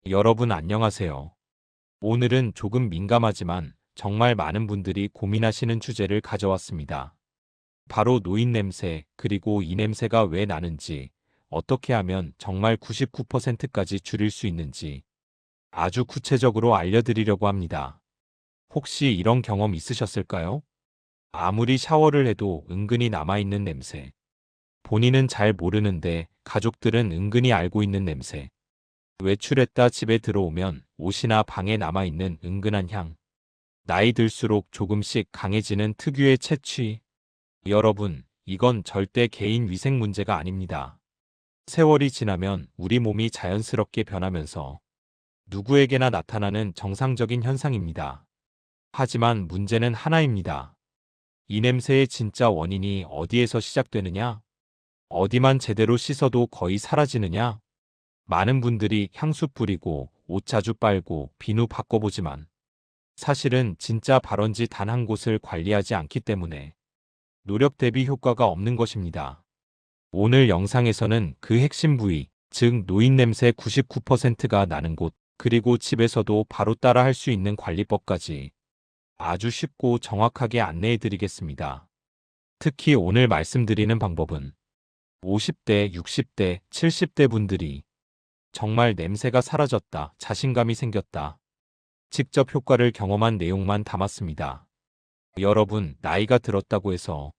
여러분 안녕하세요. 오늘은 조금 민감하지만 정말 많은 분들이 고민하시는 주제를 가져왔습니다. 바로 노인 냄새, 그리고 이 냄새가 왜 나는지, 어떻게 하면 정말 99%까지 줄일 수 있는지 아주 구체적으로 알려드리려고 합니다. 혹시 이런 경험 있으셨을까요? 아무리 샤워를 해도 은근히 남아있는 냄새. 본인은 잘 모르는데 가족들은 은근히 알고 있는 냄새. 외출했다 집에 들어오면 옷이나 방에 남아있는 은근한 향. 나이 들수록 조금씩 강해지는 특유의 채취. 여러분, 이건 절대 개인 위생 문제가 아닙니다. 세월이 지나면 우리 몸이 자연스럽게 변하면서 누구에게나 나타나는 정상적인 현상입니다. 하지만 문제는 하나입니다. 이 냄새의 진짜 원인이 어디에서 시작되느냐? 어디만 제대로 씻어도 거의 사라지느냐? 많은 분들이 향수 뿌리고 옷 자주 빨고 비누 바꿔보지만 사실은 진짜 발원지 단 한 곳을 관리하지 않기 때문에 노력 대비 효과가 없는 것입니다. 오늘 영상에서는 그 핵심 부위, 즉 노인 냄새 99%가 나는 곳, 그리고 집에서도 바로 따라 할 수 있는 관리법까지 아주 쉽고 정확하게 안내해 드리겠습니다. 특히 오늘 말씀드리는 방법은 50대, 60대, 70대 분들이 정말 냄새가 사라졌다, 자신감이 생겼다, 직접 효과를 경험한 내용만 담았습니다. 여러분, 나이가 들었다고 해서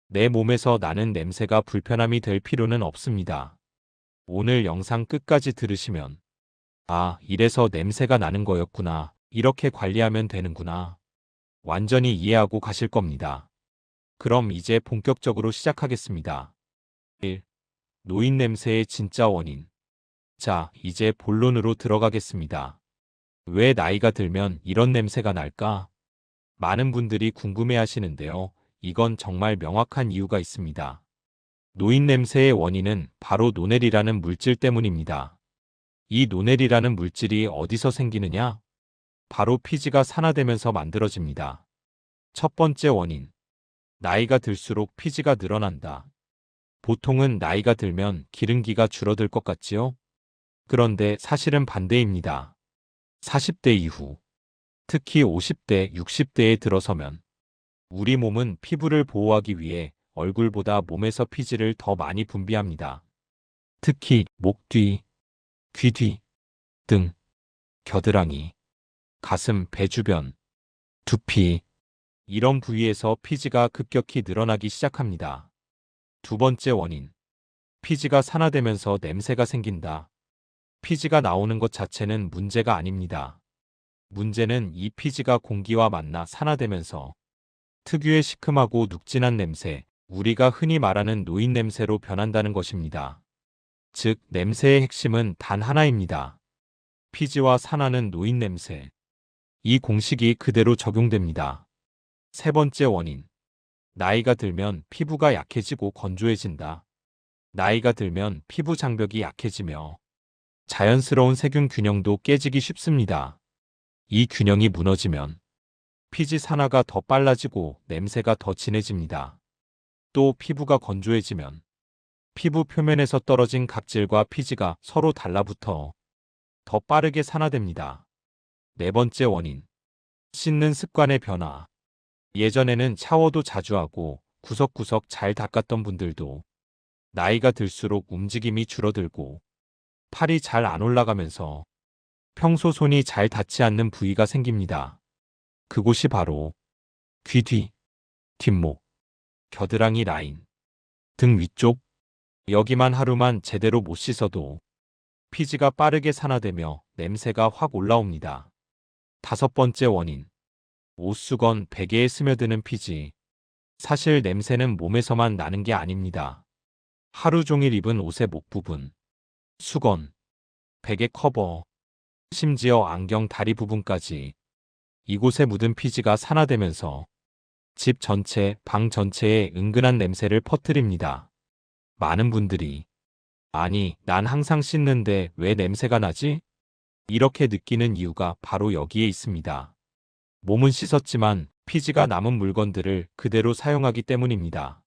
내 몸에서 나는 냄새가 불편함이 될 필요는 없습니다. 오늘 영상 끝까지 들으시면 아, 이래서 냄새가 나는 거였구나, 이렇게 관리하면 되는구나, 완전히 이해하고 가실 겁니다. 그럼 이제 본격적으로 시작하겠습니다. 1. 노인 냄새의 진짜 원인. 자, 이제 본론으로 들어가겠습니다. 왜 나이가 들면 이런 냄새가 날까? 많은 분들이 궁금해 하시는데요. 이건 정말 명확한 이유가 있습니다. 노인 냄새의 원인은 바로 노넬이라는 물질 때문입니다. 이 노넬이라는 물질이 어디서 생기느냐? 바로 피지가 산화되면서 만들어집니다. 첫 번째 원인. 나이가 들수록 피지가 늘어난다. 보통은 나이가 들면 기름기가 줄어들 것 같지요? 그런데 사실은 반대입니다. 40대 이후, 특히 50대, 60대에 들어서면 우리 몸은 피부를 보호하기 위해 얼굴보다 몸에서 피지를 더 많이 분비합니다. 특히 목 뒤, 귀 뒤, 등, 겨드랑이, 가슴, 배 주변, 두피, 이런 부위에서 피지가 급격히 늘어나기 시작합니다. 두 번째 원인. 피지가 산화되면서 냄새가 생긴다. 피지가 나오는 것 자체는 문제가 아닙니다. 문제는 이 피지가 공기와 만나 산화되면서 특유의 시큼하고 눅진한 냄새, 우리가 흔히 말하는 노인 냄새로 변한다는 것입니다. 즉, 냄새의 핵심은 단 하나입니다. 피지와 산화는 노인 냄새. 이 공식이 그대로 적용됩니다. 세 번째 원인. 나이가 들면 피부가 약해지고 건조해진다. 나이가 들면 피부 장벽이 약해지며 자연스러운 세균 균형도 깨지기 쉽습니다. 이 균형이 무너지면 피지 산화가 더 빨라지고 냄새가 더 진해집니다. 또 피부가 건조해지면 피부 표면에서 떨어진 각질과 피지가 서로 달라붙어 더 빠르게 산화됩니다. 네 번째 원인. 씻는 습관의 변화. 예전에는 샤워도 자주 하고 구석구석 잘 닦았던 분들도 나이가 들수록 움직임이 줄어들고 팔이 잘 안 올라가면서 평소 손이 잘 닿지 않는 부위가 생깁니다. 그곳이 바로 귀 뒤, 뒷목, 겨드랑이 라인, 등 위쪽. 여기만 하루만 제대로 못 씻어도 피지가 빠르게 산화되며 냄새가 확 올라옵니다. 다섯 번째 원인. 옷수건, 베개에 스며드는 피지. 사실 냄새는 몸에서만 나는 게 아닙니다. 하루 종일 입은 옷의 목 부분, 수건, 베개 커버, 심지어 안경 다리 부분까지 이곳에 묻은 피지가 산화되면서 집 전체, 방 전체에 은근한 냄새를 퍼뜨립니다. 많은 분들이 아니, 난 항상 씻는데 왜 냄새가 나지? 이렇게 느끼는 이유가 바로 여기에 있습니다. 몸은 씻었지만 피지가 남은 물건들을 그대로 사용하기 때문입니다.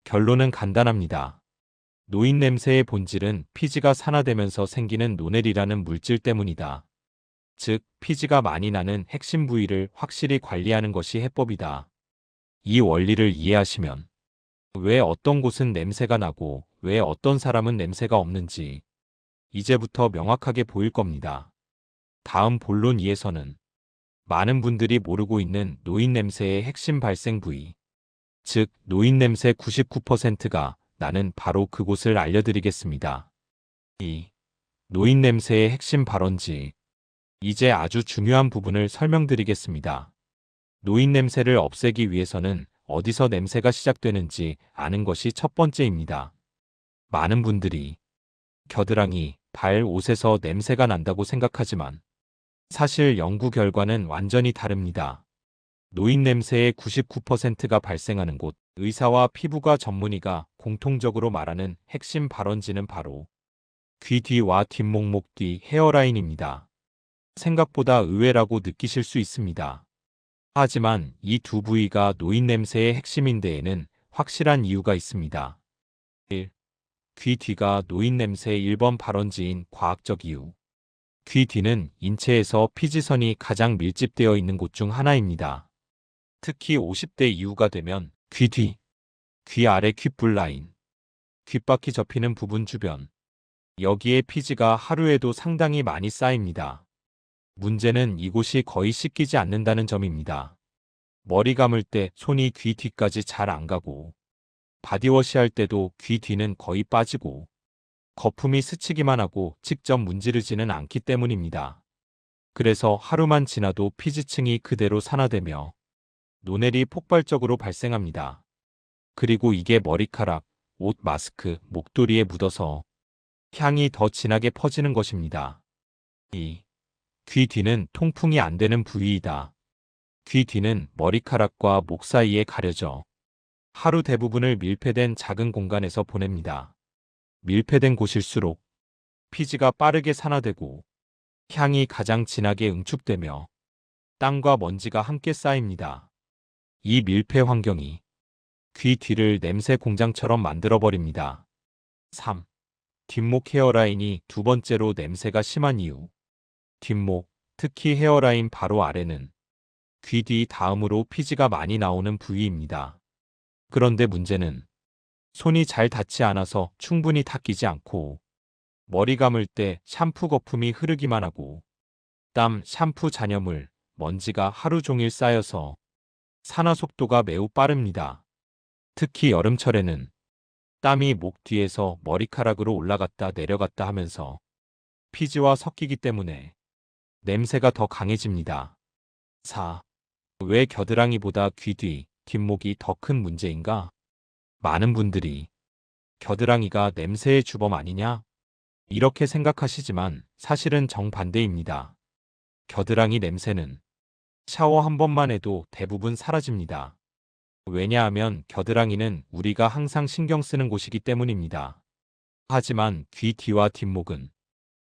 결론은 간단합니다. 노인 냄새의 본질은 피지가 산화되면서 생기는 노넬이라는 물질 때문이다. 즉, 피지가 많이 나는 핵심 부위를 확실히 관리하는 것이 해법이다. 이 원리를 이해하시면 왜 어떤 곳은 냄새가 나고 왜 어떤 사람은 냄새가 없는지 이제부터 명확하게 보일 겁니다. 다음 본론 2에서는 많은 분들이 모르고 있는 노인 냄새의 핵심 발생 부위, 즉 노인 냄새 99%가 나는 바로 그곳을 알려드리겠습니다. 2. 노인 냄새의 핵심 발원지. 이제 아주 중요한 부분을 설명드리겠습니다. 노인 냄새를 없애기 위해서는 어디서 냄새가 시작되는지 아는 것이 첫 번째입니다. 많은 분들이 겨드랑이, 발, 옷에서 냄새가 난다고 생각하지만 사실 연구 결과는 완전히 다릅니다. 노인 냄새의 99%가 발생하는 곳, 의사와 피부과 전문의가 공통적으로 말하는 핵심 발원지는 바로 귀 뒤와 뒷목목 뒤 헤어라인입니다. 생각보다 의외라고 느끼실 수 있습니다. 하지만 이 두 부위가 노인 냄새의 핵심인 데에는 확실한 이유가 있습니다. 1. 귀 뒤가 노인 냄새의 1번 발원지인 과학적 이유. 귀 뒤는 인체에서 피지선이 가장 밀집되어 있는 곳 중 하나입니다. 특히 50대 이후가 되면 귀 뒤, 귀 아래 귓불 라인, 귓바퀴 접히는 부분 주변, 여기에 피지가 하루에도 상당히 많이 쌓입니다. 문제는 이곳이 거의 씻기지 않는다는 점입니다. 머리 감을 때 손이 귀 뒤까지 잘 안 가고, 바디워시 할 때도 귀 뒤는 거의 빠지고, 거품이 스치기만 하고 직접 문지르지는 않기 때문입니다. 그래서 하루만 지나도 피지층이 그대로 산화되며 노넬이 폭발적으로 발생합니다. 그리고 이게 머리카락, 옷, 마스크, 목도리에 묻어서 향이 더 진하게 퍼지는 것입니다. 2. 귀 뒤는 통풍이 안 되는 부위이다. 귀 뒤는 머리카락과 목 사이에 가려져 하루 대부분을 밀폐된 작은 공간에서 보냅니다. 밀폐된 곳일수록 피지가 빠르게 산화되고 향이 가장 진하게 응축되며 땀과 먼지가 함께 쌓입니다. 이 밀폐 환경이 귀 뒤를 냄새 공장처럼 만들어버립니다. 3. 뒷목 헤어라인이 두 번째로 냄새가 심한 이유. 뒷목, 특히 헤어라인 바로 아래는 귀 뒤 다음으로 피지가 많이 나오는 부위입니다. 그런데 문제는 손이 잘 닿지 않아서 충분히 닦이지 않고 머리 감을 때 샴푸 거품이 흐르기만 하고 땀, 샴푸 잔여물, 먼지가 하루 종일 쌓여서 산화 속도가 매우 빠릅니다. 특히 여름철에는 땀이 목 뒤에서 머리카락으로 올라갔다 내려갔다 하면서 피지와 섞이기 때문에 냄새가 더 강해집니다. 4. 왜 겨드랑이보다 귀 뒤, 뒷목이 더 큰 문제인가? 많은 분들이 겨드랑이가 냄새의 주범 아니냐? 이렇게 생각하시지만 사실은 정반대입니다. 겨드랑이 냄새는 샤워 한 번만 해도 대부분 사라집니다. 왜냐하면 겨드랑이는 우리가 항상 신경 쓰는 곳이기 때문입니다. 하지만 귀 뒤와 뒷목은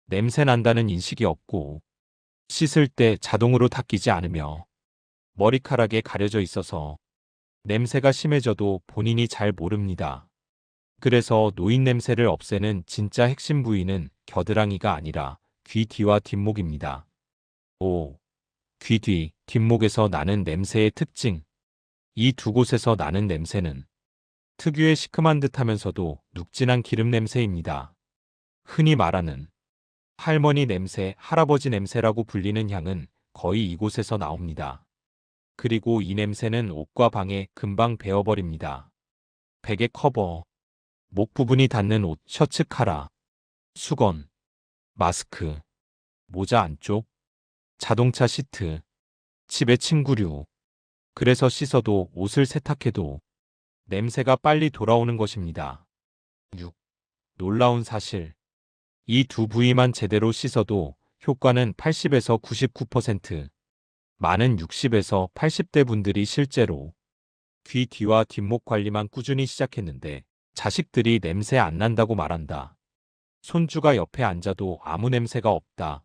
냄새 난다는 인식이 없고 씻을 때 자동으로 닦이지 않으며 머리카락에 가려져 있어서 냄새가 심해져도 본인이 잘 모릅니다. 그래서 노인 냄새를 없애는 진짜 핵심 부위는 겨드랑이가 아니라 귀 뒤와 뒷목입니다. 5. 귀 뒤, 뒷목에서 나는 냄새의 특징. 이 두 곳에서 나는 냄새는 특유의 시큼한 듯하면서도 눅진한 기름 냄새입니다. 흔히 말하는 할머니 냄새, 할아버지 냄새라고 불리는 향은 거의 이곳에서 나옵니다. 그리고 이 냄새는 옷과 방에 금방 배어버립니다. 베개 커버, 목 부분이 닿는 옷, 셔츠 카라, 수건, 마스크, 모자 안쪽, 자동차 시트, 집의 침구류. 그래서 씻어도 옷을 세탁해도 냄새가 빨리 돌아오는 것입니다. 6. 놀라운 사실. 이 두 부위만 제대로 씻어도 효과는 80에서 99%, 많은 60에서 80대 분들이 실제로 귀 뒤와 뒷목 관리만 꾸준히 시작했는데 자식들이 냄새 안 난다고 말한다. 손주가 옆에 앉아도 아무 냄새가 없다.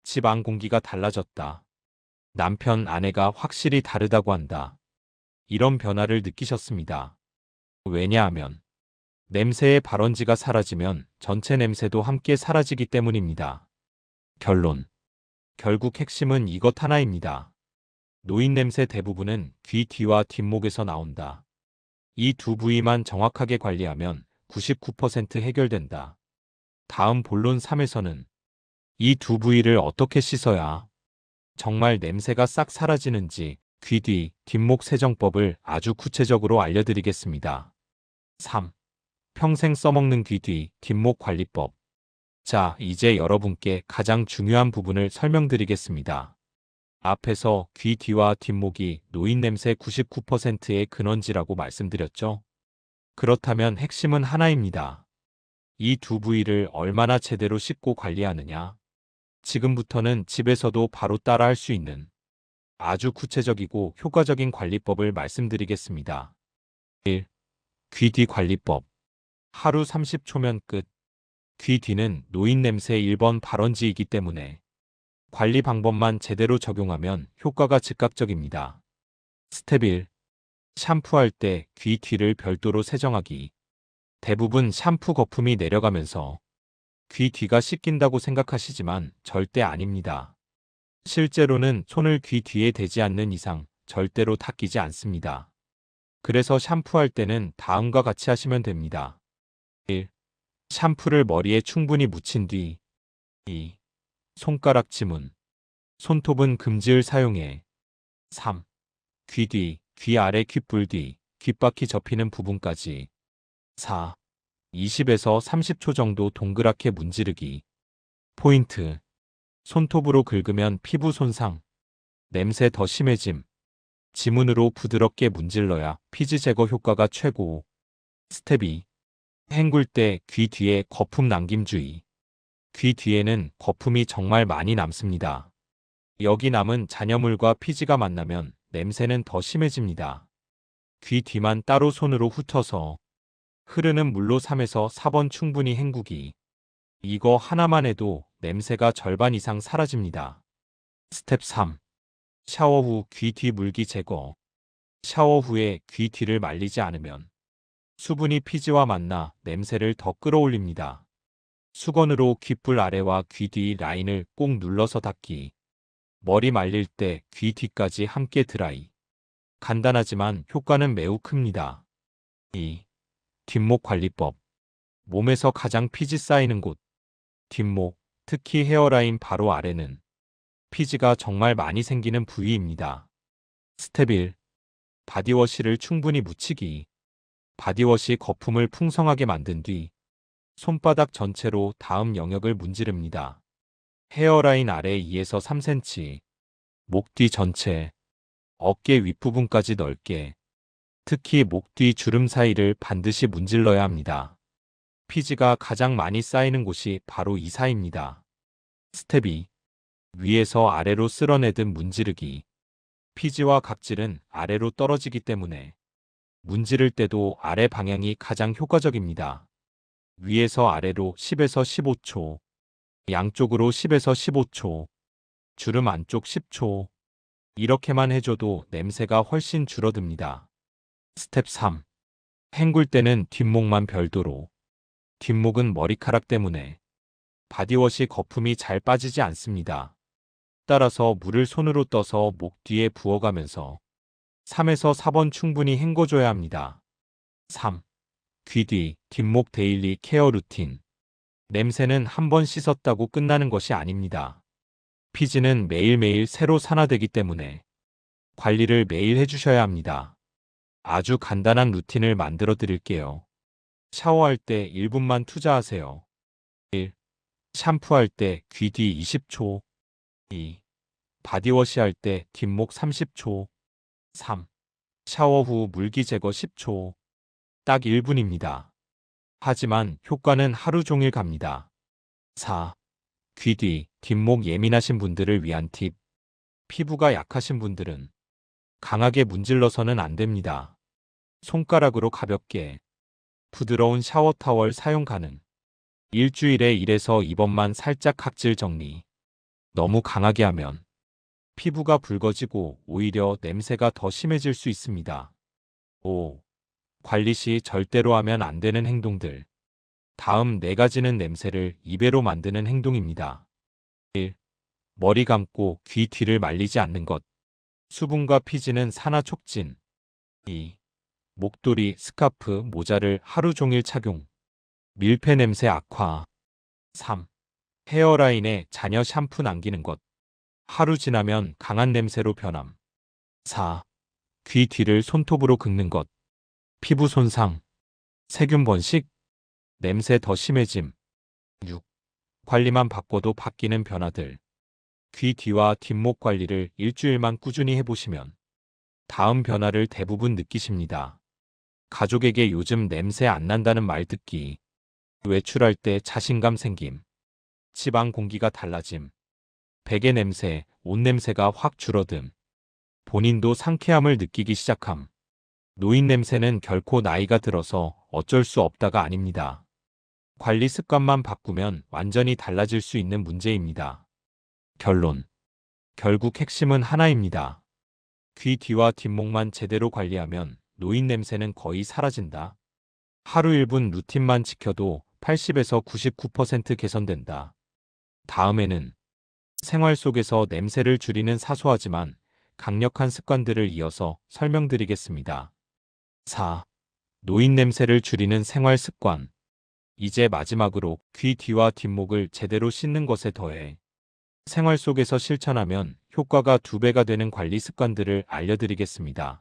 집 안 공기가 달라졌다. 남편, 아내가 확실히 다르다고 한다. 이런 변화를 느끼셨습니다. 왜냐하면 냄새의 발원지가 사라지면 전체 냄새도 함께 사라지기 때문입니다. 결론. 결국 핵심은 이것 하나입니다. 노인냄새 대부분은 귀 뒤와 뒷목에서 나온다. 이 두 부위만 정확하게 관리하면 99% 해결된다. 다음 본론 3에서는 이 두 부위를 어떻게 씻어야 정말 냄새가 싹 사라지는지 귀 뒤, 뒷목 세정법을 아주 구체적으로 알려드리겠습니다. 3. 평생 써먹는 귀 뒤, 뒷목 관리법. 자, 이제 여러분께 가장 중요한 부분을 설명드리겠습니다. 앞에서 귀 뒤와 뒷목이 노인냄새 99%의 근원지라고 말씀드렸죠? 그렇다면 핵심은 하나입니다. 이 두 부위를 얼마나 제대로 씻고 관리하느냐? 지금부터는 집에서도 바로 따라할 수 있는 아주 구체적이고 효과적인 관리법을 말씀드리겠습니다. 1. 귀 뒤 관리법. 하루 30초면 끝. 귀 뒤는 노인냄새 1번 발원지이기 때문에 관리 방법만 제대로 적용하면 효과가 즉각적입니다. 스텝 1. 샴푸할 때 귀 뒤를 별도로 세정하기. 대부분 샴푸 거품이 내려가면서 귀 뒤가 씻긴다고 생각하시지만 절대 아닙니다. 실제로는 손을 귀 뒤에 대지 않는 이상 절대로 닦이지 않습니다. 그래서 샴푸할 때는 다음과 같이 하시면 됩니다. 1. 샴푸를 머리에 충분히 묻힌 뒤 2. 손가락 지문. 손톱은 금지를 사용해. 3. 귀 뒤, 귀 아래 귓불 뒤, 귓바퀴 접히는 부분까지. 4. 20에서 30초 정도 동그랗게 문지르기. 포인트. 손톱으로 긁으면 피부 손상, 냄새 더 심해짐. 지문으로 부드럽게 문질러야 피지 제거 효과가 최고. 스텝 2. 헹굴 때 귀 뒤에 거품 남김 주의. 귀 뒤에는 거품이 정말 많이 남습니다. 여기 남은 잔여물과 피지가 만나면 냄새는 더 심해집니다. 귀 뒤만 따로 손으로 훑어서 흐르는 물로 3에서 4번 충분히 헹구기. 이거 하나만 해도 냄새가 절반 이상 사라집니다. 스텝 3. 샤워 후 귀 뒤 물기 제거. 샤워 후에 귀 뒤를 말리지 않으면 수분이 피지와 만나 냄새를 더 끌어올립니다. 수건으로 귓불 아래와 귀 뒤 라인을 꼭 눌러서 닦기. 머리 말릴 때 귀 뒤까지 함께 드라이. 간단하지만 효과는 매우 큽니다. 2. 뒷목 관리법. 몸에서 가장 피지 쌓이는 곳. 뒷목, 특히 헤어라인 바로 아래는 피지가 정말 많이 생기는 부위입니다. 스텝 1. 바디워시를 충분히 묻히기. 바디워시 거품을 풍성하게 만든 뒤 손바닥 전체로 다음 영역을 문지릅니다. 헤어라인 아래 2에서 3cm, 목 뒤 전체, 어깨 윗부분까지 넓게, 특히 목 뒤 주름 사이를 반드시 문질러야 합니다. 피지가 가장 많이 쌓이는 곳이 바로 이 사이입니다. 스텝 2. 위에서 아래로 쓸어내듯 문지르기. 피지와 각질은 아래로 떨어지기 때문에 문지를 때도 아래 방향이 가장 효과적입니다. 위에서 아래로 10에서 15초, 양쪽으로 10에서 15초, 주름 안쪽 10초. 이렇게만 해줘도 냄새가 훨씬 줄어듭니다. 스텝 3. 헹굴 때는 뒷목만 별도로. 뒷목은 머리카락 때문에 바디워시 거품이 잘 빠지지 않습니다. 따라서 물을 손으로 떠서 목 뒤에 부어가면서 3에서 4번 충분히 헹궈줘야 합니다. 3. 귀 뒤, 뒷목 데일리 케어 루틴. 냄새는 한 번 씻었다고 끝나는 것이 아닙니다. 피지는 매일매일 새로 산화되기 때문에 관리를 매일 해주셔야 합니다. 아주 간단한 루틴을 만들어 드릴게요. 샤워할 때 1분만 투자하세요. 1. 샴푸할 때 귀 뒤 20초. 2. 바디워시 할 때 뒷목 30초. 3. 샤워 후 물기 제거 10초. 딱 1분입니다. 하지만 효과는 하루 종일 갑니다. 4. 귀 뒤, 뒷목 예민하신 분들을 위한 팁. 피부가 약하신 분들은 강하게 문질러서는 안 됩니다. 손가락으로 가볍게 부드러운 샤워 타월 사용 가능. 일주일에 1에서 2번만 살짝 각질 정리. 너무 강하게 하면 피부가 붉어지고 오히려 냄새가 더 심해질 수 있습니다. 5. 관리 시 절대로 하면 안 되는 행동들. 다음 4가지는 냄새를 2배로 만드는 행동입니다. 1. 머리 감고 귀 뒤를 말리지 않는 것. 수분과 피지는 산화 촉진. 2. 목도리, 스카프, 모자를 하루 종일 착용. 밀폐 냄새 악화. 3. 헤어라인에 잔여 샴푸 남기는 것. 하루 지나면 강한 냄새로 변함. 4. 귀 뒤를 손톱으로 긁는 것. 피부 손상. 세균 번식. 냄새 더 심해짐. 6. 관리만 바꿔도 바뀌는 변화들. 귀 뒤와 뒷목 관리를 일주일만 꾸준히 해보시면 다음 변화를 대부분 느끼십니다. 가족에게 요즘 냄새 안 난다는 말 듣기. 외출할 때 자신감 생김. 집안 공기가 달라짐. 베개 냄새, 옷 냄새가 확 줄어듦. 본인도 상쾌함을 느끼기 시작함. 노인 냄새는 결코 나이가 들어서 어쩔 수 없다가 아닙니다. 관리 습관만 바꾸면 완전히 달라질 수 있는 문제입니다. 결론. 결국 핵심은 하나입니다. 귀 뒤와 뒷목만 제대로 관리하면 노인 냄새는 거의 사라진다. 하루 1분 루틴만 지켜도 80에서 99% 개선된다. 다음에는 생활 속에서 냄새를 줄이는 사소하지만 강력한 습관들을 이어서 설명드리겠습니다. 4. 노인 냄새를 줄이는 생활 습관. 이제 마지막으로 귀 뒤와 뒷목을 제대로 씻는 것에 더해 생활 속에서 실천하면 효과가 2배가 되는 관리 습관들을 알려드리겠습니다.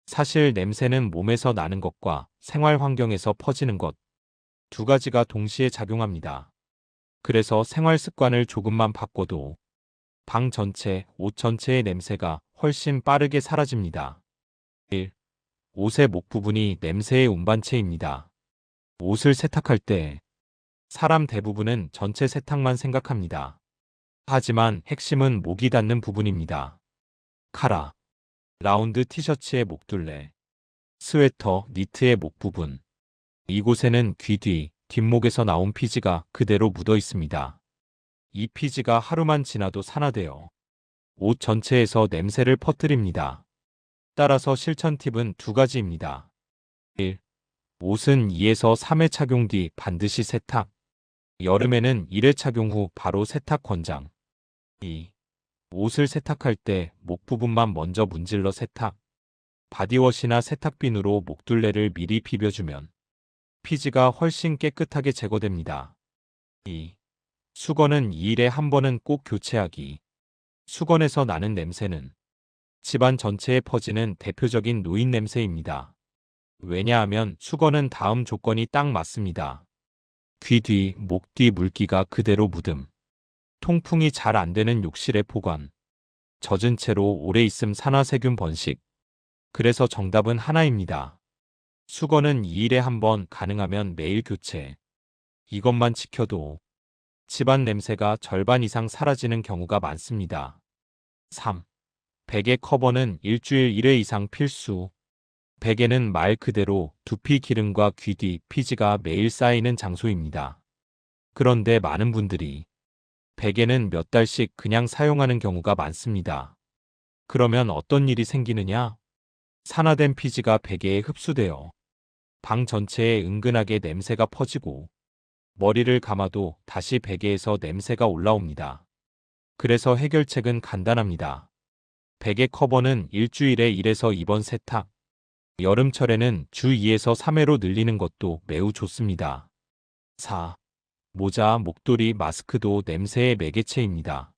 사실 냄새는 몸에서 나는 것과 생활 환경에서 퍼지는 것 2가지가 동시에 작용합니다. 그래서 생활 습관을 조금만 바꿔도 방 전체, 옷 전체의 냄새가 훨씬 빠르게 사라집니다. 1. 옷의 목 부분이 냄새의 운반체입니다. 옷을 세탁할 때 사람 대부분은 전체 세탁만 생각합니다. 하지만 핵심은 목이 닿는 부분입니다. 카라, 라운드 티셔츠의 목둘레, 스웨터, 니트의 목 부분. 이곳에는 귀 뒤, 뒷목에서 나온 피지가 그대로 묻어 있습니다. 이 피지가 하루만 지나도 산화되어 옷 전체에서 냄새를 퍼뜨립니다. 따라서 실천 팁은 2가지입니다. 1. 옷은 2에서 3회 착용 뒤 반드시 세탁. 여름에는 1회 착용 후 바로 세탁 권장. 2. 옷을 세탁할 때 목 부분만 먼저 문질러 세탁. 바디워시나 세탁비누로 목둘레를 미리 비벼주면 피지가 훨씬 깨끗하게 제거됩니다. 2. 수건은 2일에 한 번은 꼭 교체하기. 수건에서 나는 냄새는 집안 전체에 퍼지는 대표적인 노인 냄새입니다. 왜냐하면 수건은 다음 조건이 딱 맞습니다. 귀 뒤, 목 뒤 물기가 그대로 묻음. 통풍이 잘 안 되는 욕실의 보관. 젖은 채로 오래 있음 산화세균 번식. 그래서 정답은 하나입니다. 수건은 2일에 한 번, 가능하면 매일 교체. 이것만 지켜도 집안 냄새가 절반 이상 사라지는 경우가 많습니다. 3. 베개 커버는 일주일 1회 이상 필수. 베개는 말 그대로 두피 기름과 귀 뒤 피지가 매일 쌓이는 장소입니다. 그런데 많은 분들이 베개는 몇 달씩 그냥 사용하는 경우가 많습니다. 그러면 어떤 일이 생기느냐? 산화된 피지가 베개에 흡수되어 방 전체에 은근하게 냄새가 퍼지고 머리를 감아도 다시 베개에서 냄새가 올라옵니다. 그래서 해결책은 간단합니다. 베개 커버는 일주일에 1에서 2번 세탁. 여름철에는 주 2에서 3회로 늘리는 것도 매우 좋습니다. 4. 모자, 목도리, 마스크도 냄새의 매개체입니다.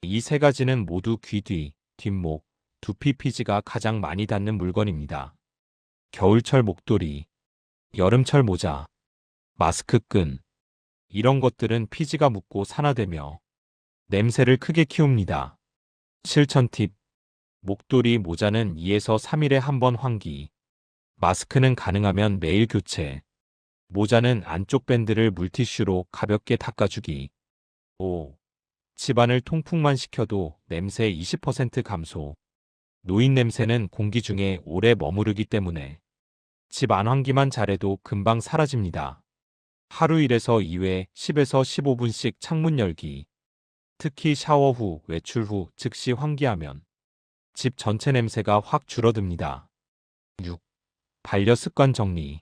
이 3가지는 모두 귀 뒤, 뒷목, 두피 피지가 가장 많이 닿는 물건입니다. 겨울철 목도리, 여름철 모자, 마스크 끈. 이런 것들은 피지가 묻고 산화되며 냄새를 크게 키웁니다. 실천 팁. 목도리, 모자는 2에서 3일에 한 번 환기. 마스크는 가능하면 매일 교체. 모자는 안쪽 밴드를 물티슈로 가볍게 닦아주기. 5. 집안을 통풍만 시켜도 냄새 20% 감소. 노인 냄새는 공기 중에 오래 머무르기 때문에 집 안 환기만 잘해도 금방 사라집니다. 하루 1에서 2회 10에서 15분씩 창문 열기. 특히 샤워 후, 외출 후 즉시 환기하면 집 전체 냄새가 확 줄어듭니다. 6. 반려습관 정리.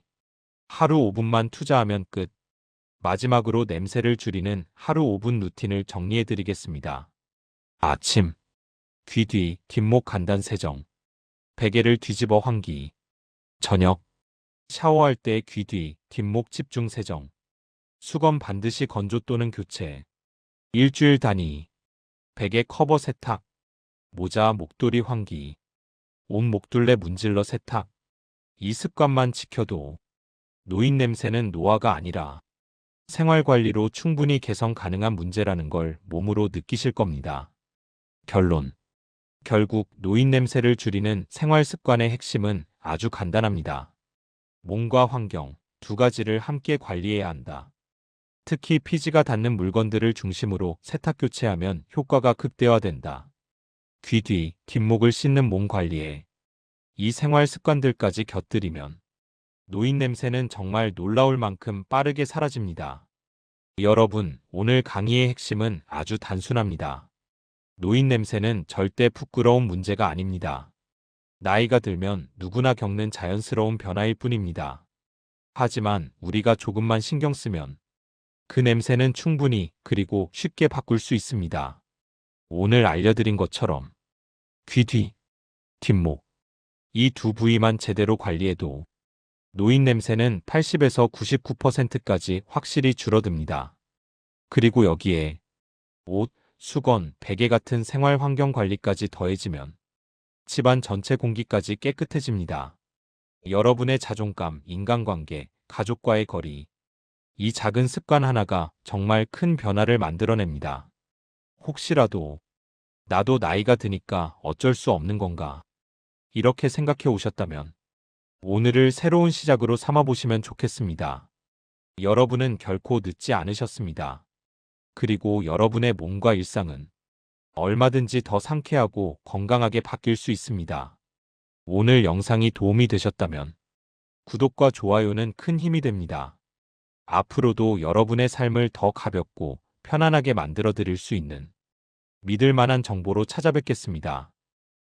하루 5분만 투자하면 끝. 마지막으로 냄새를 줄이는 하루 5분 루틴을 정리해 드리겠습니다. 아침. 귀 뒤, 뒷목 간단 세정. 베개를 뒤집어 환기. 저녁. 샤워할 때 귀 뒤, 뒷목 집중 세정. 수건 반드시 건조 또는 교체. 일주일 단위. 베개 커버 세탁. 모자, 목도리 환기. 옷 목둘레 문질러 세탁. 이 습관만 지켜도 노인 냄새는 노화가 아니라 생활관리로 충분히 개선 가능한 문제라는 걸 몸으로 느끼실 겁니다. 결론. 결국 노인 냄새를 줄이는 생활 습관의 핵심은 아주 간단합니다. 몸과 환경 두 가지를 함께 관리해야 한다. 특히 피지가 닿는 물건들을 중심으로 세탁 교체하면 효과가 극대화된다. 귀 뒤, 뒷목을 씻는 몸 관리에 이 생활 습관들까지 곁들이면 노인 냄새는 정말 놀라울 만큼 빠르게 사라집니다. 여러분, 오늘 강의의 핵심은 아주 단순합니다. 노인 냄새는 절대 부끄러운 문제가 아닙니다. 나이가 들면 누구나 겪는 자연스러운 변화일 뿐입니다. 하지만 우리가 조금만 신경 쓰면 그 냄새는 충분히 그리고 쉽게 바꿀 수 있습니다. 오늘 알려드린 것처럼 귀 뒤, 뒷목 이 두 부위만 제대로 관리해도 노인 냄새는 80에서 99%까지 확실히 줄어듭니다. 그리고 여기에 옷, 수건, 베개 같은 생활 환경 관리까지 더해지면 집안 전체 공기까지 깨끗해집니다. 여러분의 자존감, 인간관계, 가족과의 거리, 이 작은 습관 하나가 정말 큰 변화를 만들어냅니다. 혹시라도 나도 나이가 드니까 어쩔 수 없는 건가? 이렇게 생각해 오셨다면 오늘을 새로운 시작으로 삼아보시면 좋겠습니다. 여러분은 결코 늦지 않으셨습니다. 그리고 여러분의 몸과 일상은 얼마든지 더 상쾌하고 건강하게 바뀔 수 있습니다. 오늘 영상이 도움이 되셨다면 구독과 좋아요는 큰 힘이 됩니다. 앞으로도 여러분의 삶을 더 가볍고 편안하게 만들어 드릴 수 있는 믿을 만한 정보로 찾아뵙겠습니다.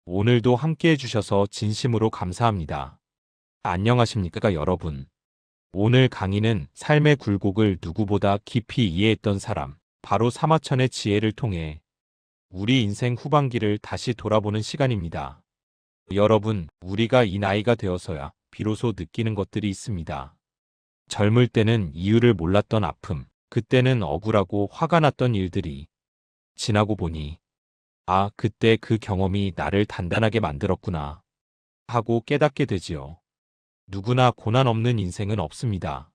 오늘도 함께 해주셔서 진심으로 감사합니다. 안녕하십니까 여러분. 오늘 강의는 삶의 굴곡을 누구보다 깊이 이해했던 사람, 바로 사마천의 지혜를 통해 우리 인생 후반기를 다시 돌아보는 시간입니다. 여러분, 우리가 이 나이가 되어서야 비로소 느끼는 것들이 있습니다. 젊을 때는 이유를 몰랐던 아픔, 그때는 억울하고 화가 났던 일들이 지나고 보니 아, 그때 그 경험이 나를 단단하게 만들었구나 하고 깨닫게 되지요. 누구나 고난 없는 인생은 없습니다.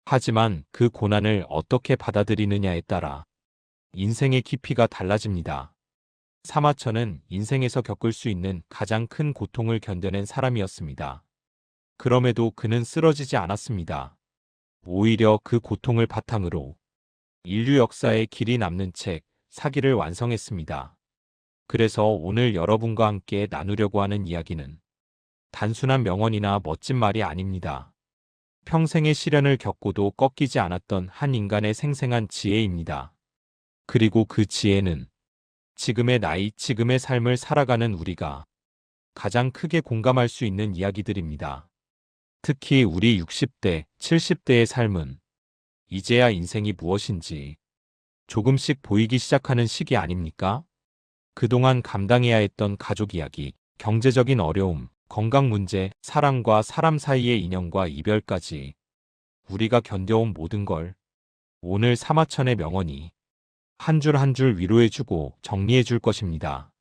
하지만 그 고난을 어떻게 받아들이느냐에 따라 인생의 깊이가 달라집니다. 사마천은 인생에서 겪을 수 있는 가장 큰 고통을 견뎌낸 사람이었습니다. 그럼에도 그는 쓰러지지 않았습니다. 오히려 그 고통을 바탕으로 인류 역사에 길이 남는 책, 사기를 완성했습니다. 그래서 오늘 여러분과 함께 나누려고 하는 이야기는 단순한 명언이나 멋진 말이 아닙니다. 평생의 시련을 겪고도 꺾이지 않았던 한 인간의 생생한 지혜입니다. 그리고 그 지혜는 지금의 나이, 지금의 삶을 살아가는 우리가 가장 크게 공감할 수 있는 이야기들입니다. 특히 우리 60대, 70대의 삶은 이제야 인생이 무엇인지 조금씩 보이기 시작하는 시기 아닙니까? 그동안 감당해야 했던 가족 이야기, 경제적인 어려움, 건강 문제, 사람과 사람 사이의 인연과 이별까지 우리가 견뎌온 모든 걸 오늘 사마천의 명언이 한 줄 한 줄 위로해주고 정리해줄 것입니다.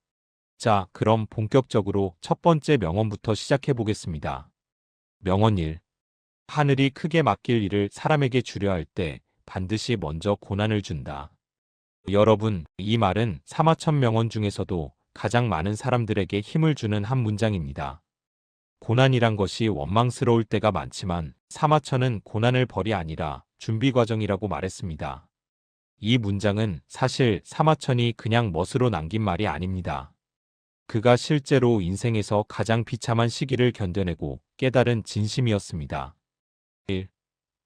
자, 그럼 본격적으로 첫 번째 명언부터 시작해 보겠습니다. 명언 1. 하늘이 크게 맡길 일을 사람에게 주려 할 때 반드시 먼저 고난을 준다. 여러분, 이 말은 사마천 명언 중에서도 가장 많은 사람들에게 힘을 주는 한 문장입니다. 고난이란 것이 원망스러울 때가 많지만 사마천은 고난을 벌이 아니라 준비 과정이라고 말했습니다. 이 문장은 사실 사마천이 그냥 멋으로 남긴 말이 아닙니다. 그가 실제로 인생에서 가장 비참한 시기를 견뎌내고 깨달은 진심이었습니다. 1.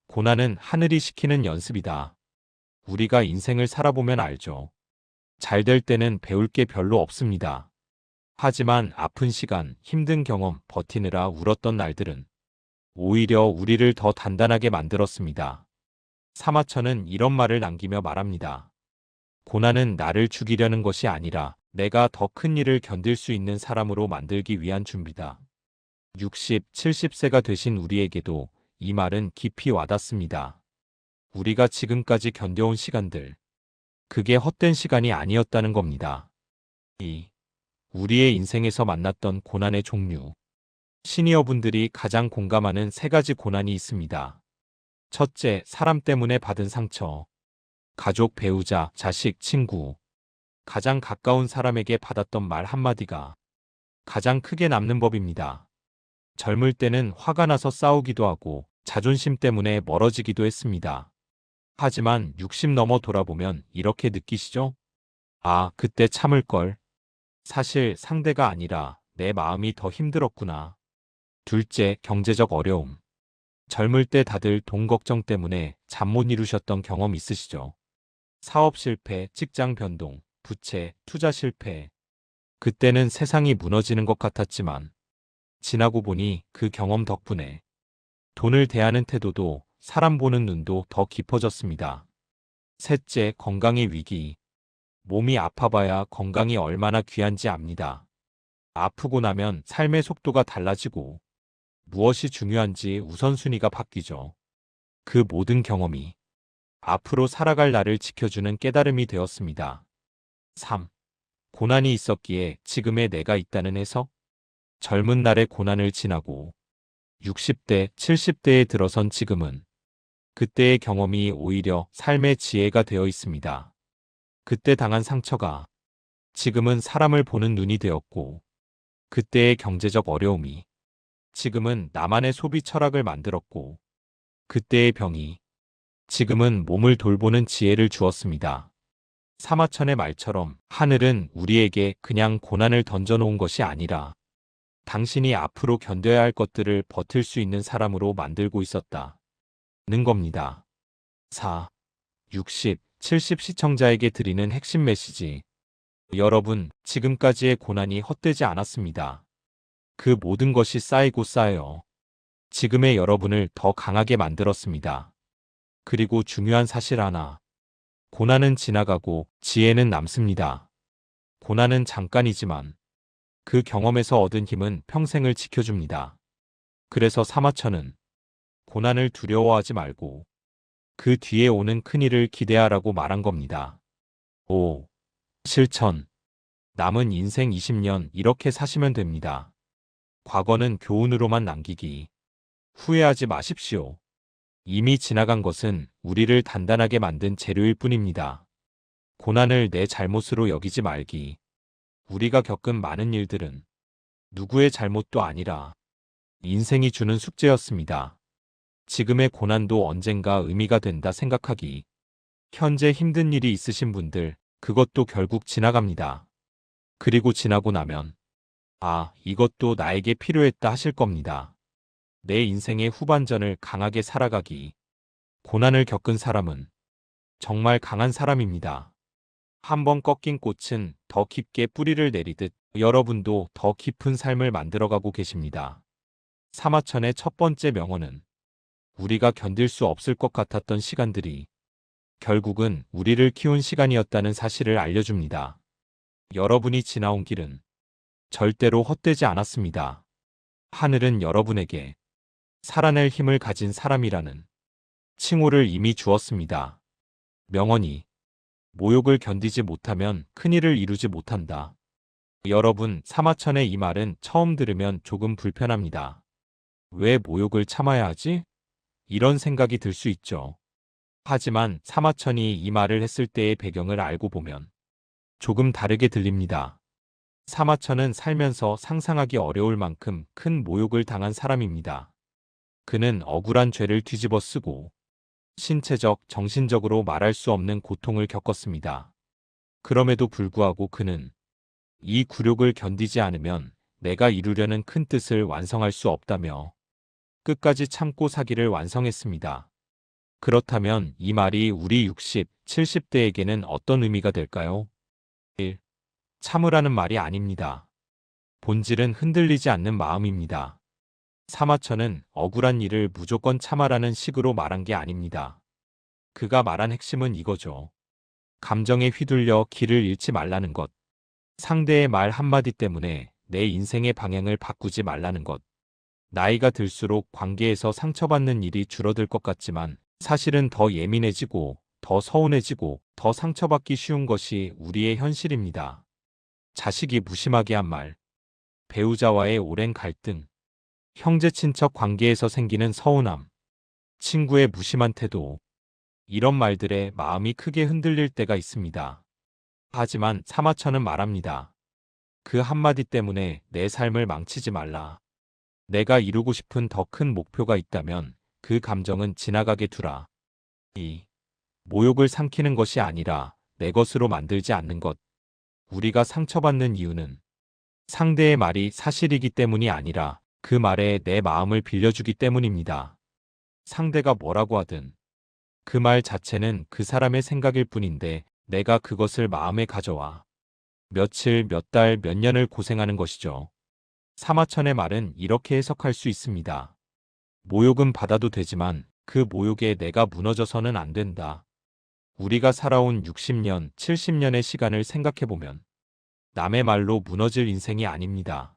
고난은 하늘이 시키는 연습이다. 우리가 인생을 살아보면 알죠. 잘 될 때는 배울 게 별로 없습니다. 하지만 아픈 시간, 힘든 경험, 버티느라 울었던 날들은 오히려 우리를 더 단단하게 만들었습니다. 사마천은 이런 말을 남기며 말합니다. 고난은 나를 죽이려는 것이 아니라 내가 더 큰 일을 견딜 수 있는 사람으로 만들기 위한 준비다. 60, 70세가 되신 우리에게도 이 말은 깊이 와닿습니다. 우리가 지금까지 견뎌온 시간들, 그게 헛된 시간이 아니었다는 겁니다. 2. 우리의 인생에서 만났던 고난의 종류. 시니어분들이 가장 공감하는 세 가지 고난이 있습니다. 첫째, 사람 때문에 받은 상처. 가족, 배우자, 자식, 친구. 가장 가까운 사람에게 받았던 말 한마디가 가장 크게 남는 법입니다. 젊을 때는 화가 나서 싸우기도 하고 자존심 때문에 멀어지기도 했습니다. 하지만 60 넘어 돌아보면 이렇게 느끼시죠? 아, 그때 참을걸. 사실 상대가 아니라 내 마음이 더 힘들었구나. 둘째, 경제적 어려움. 젊을 때 다들 돈 걱정 때문에 잠 못 이루셨던 경험 있으시죠? 사업 실패, 직장 변동, 부채, 투자 실패. 그때는 세상이 무너지는 것 같았지만 지나고 보니 그 경험 덕분에 돈을 대하는 태도도 사람 보는 눈도 더 깊어졌습니다. 셋째, 건강의 위기. 몸이 아파봐야 건강이 얼마나 귀한지 압니다. 아프고 나면 삶의 속도가 달라지고 무엇이 중요한지 우선순위가 바뀌죠. 그 모든 경험이 앞으로 살아갈 나를 지켜주는 깨달음이 되었습니다. 3. 고난이 있었기에 지금의 내가 있다는 해석? 젊은 날의 고난을 지나고 60대, 70대에 들어선 지금은 그때의 경험이 오히려 삶의 지혜가 되어 있습니다. 그때 당한 상처가 지금은 사람을 보는 눈이 되었고 그때의 경제적 어려움이 지금은 나만의 소비 철학을 만들었고 그때의 병이 지금은 몸을 돌보는 지혜를 주었습니다. 사마천의 말처럼 하늘은 우리에게 그냥 고난을 던져놓은 것이 아니라 당신이 앞으로 견뎌야 할 것들을 버틸 수 있는 사람으로 만들고 있었다는 겁니다. 4. 60, 70 시청자에게 드리는 핵심 메시지. 여러분, 지금까지의 고난이 헛되지 않았습니다. 그 모든 것이 쌓이고 쌓여 지금의 여러분을 더 강하게 만들었습니다. 그리고 중요한 사실 하나. 고난은 지나가고 지혜는 남습니다. 고난은 잠깐이지만 그 경험에서 얻은 힘은 평생을 지켜줍니다. 그래서 사마천은 고난을 두려워하지 말고 그 뒤에 오는 큰일을 기대하라고 말한 겁니다. 5. 실천. 남은 인생 20년 이렇게 사시면 됩니다. 과거는 교훈으로만 남기기. 후회하지 마십시오. 이미 지나간 것은 우리를 단단하게 만든 재료일 뿐입니다. 고난을 내 잘못으로 여기지 말기. 우리가 겪은 많은 일들은 누구의 잘못도 아니라 인생이 주는 숙제였습니다. 지금의 고난도 언젠가 의미가 된다 생각하기. 현재 힘든 일이 있으신 분들, 그것도 결국 지나갑니다. 그리고 지나고 나면 아, 이것도 나에게 필요했다 하실 겁니다. 내 인생의 후반전을 강하게 살아가기. 고난을 겪은 사람은 정말 강한 사람입니다. 한번 꺾인 꽃은 더 깊게 뿌리를 내리듯 여러분도 더 깊은 삶을 만들어가고 계십니다. 사마천의 첫 번째 명언은 우리가 견딜 수 없을 것 같았던 시간들이 결국은 우리를 키운 시간이었다는 사실을 알려줍니다. 여러분이 지나온 길은 절대로 헛되지 않았습니다. 하늘은 여러분에게 살아낼 힘을 가진 사람이라는 칭호를 이미 주었습니다. 명언이 모욕을 견디지 못하면 큰일을 이루지 못한다. 여러분, 사마천의 이 말은 처음 들으면 조금 불편합니다. 왜 모욕을 참아야 하지? 이런 생각이 들 수 있죠. 하지만 사마천이 이 말을 했을 때의 배경을 알고 보면 조금 다르게 들립니다. 사마천은 살면서 상상하기 어려울 만큼 큰 모욕을 당한 사람입니다. 그는 억울한 죄를 뒤집어 쓰고 신체적, 정신적으로 말할 수 없는 고통을 겪었습니다. 그럼에도 불구하고 그는 이 굴욕을 견디지 않으면 내가 이루려는 큰 뜻을 완성할 수 없다며 끝까지 참고 사기를 완성했습니다. 그렇다면 이 말이 우리 60, 70대에게는 어떤 의미가 될까요? 1. 참으라는 말이 아닙니다. 본질은 흔들리지 않는 마음입니다. 사마천은 억울한 일을 무조건 참아라는 식으로 말한 게 아닙니다. 그가 말한 핵심은 이거죠. 감정에 휘둘려 길을 잃지 말라는 것. 상대의 말 한마디 때문에 내 인생의 방향을 바꾸지 말라는 것. 나이가 들수록 관계에서 상처받는 일이 줄어들 것 같지만 사실은 더 예민해지고 더 서운해지고 더 상처받기 쉬운 것이 우리의 현실입니다. 자식이 무심하게 한 말, 배우자와의 오랜 갈등, 형제 친척 관계에서 생기는 서운함, 친구의 무심한 태도, 이런 말들에 마음이 크게 흔들릴 때가 있습니다. 하지만 사마천은 말합니다. 그 한마디 때문에 내 삶을 망치지 말라. 내가 이루고 싶은 더 큰 목표가 있다면 그 감정은 지나가게 두라. 이 모욕을 삼키는 것이 아니라 내 것으로 만들지 않는 것. 우리가 상처받는 이유는 상대의 말이 사실이기 때문이 아니라 그 말에 내 마음을 빌려주기 때문입니다. 상대가 뭐라고 하든 그 말 자체는 그 사람의 생각일 뿐인데 내가 그것을 마음에 가져와 며칠, 몇 달, 몇 년을 고생하는 것이죠. 사마천의 말은 이렇게 해석할 수 있습니다. 모욕은 받아도 되지만 그 모욕에 내가 무너져서는 안 된다. 우리가 살아온 60년, 70년의 시간을 생각해보면 남의 말로 무너질 인생이 아닙니다.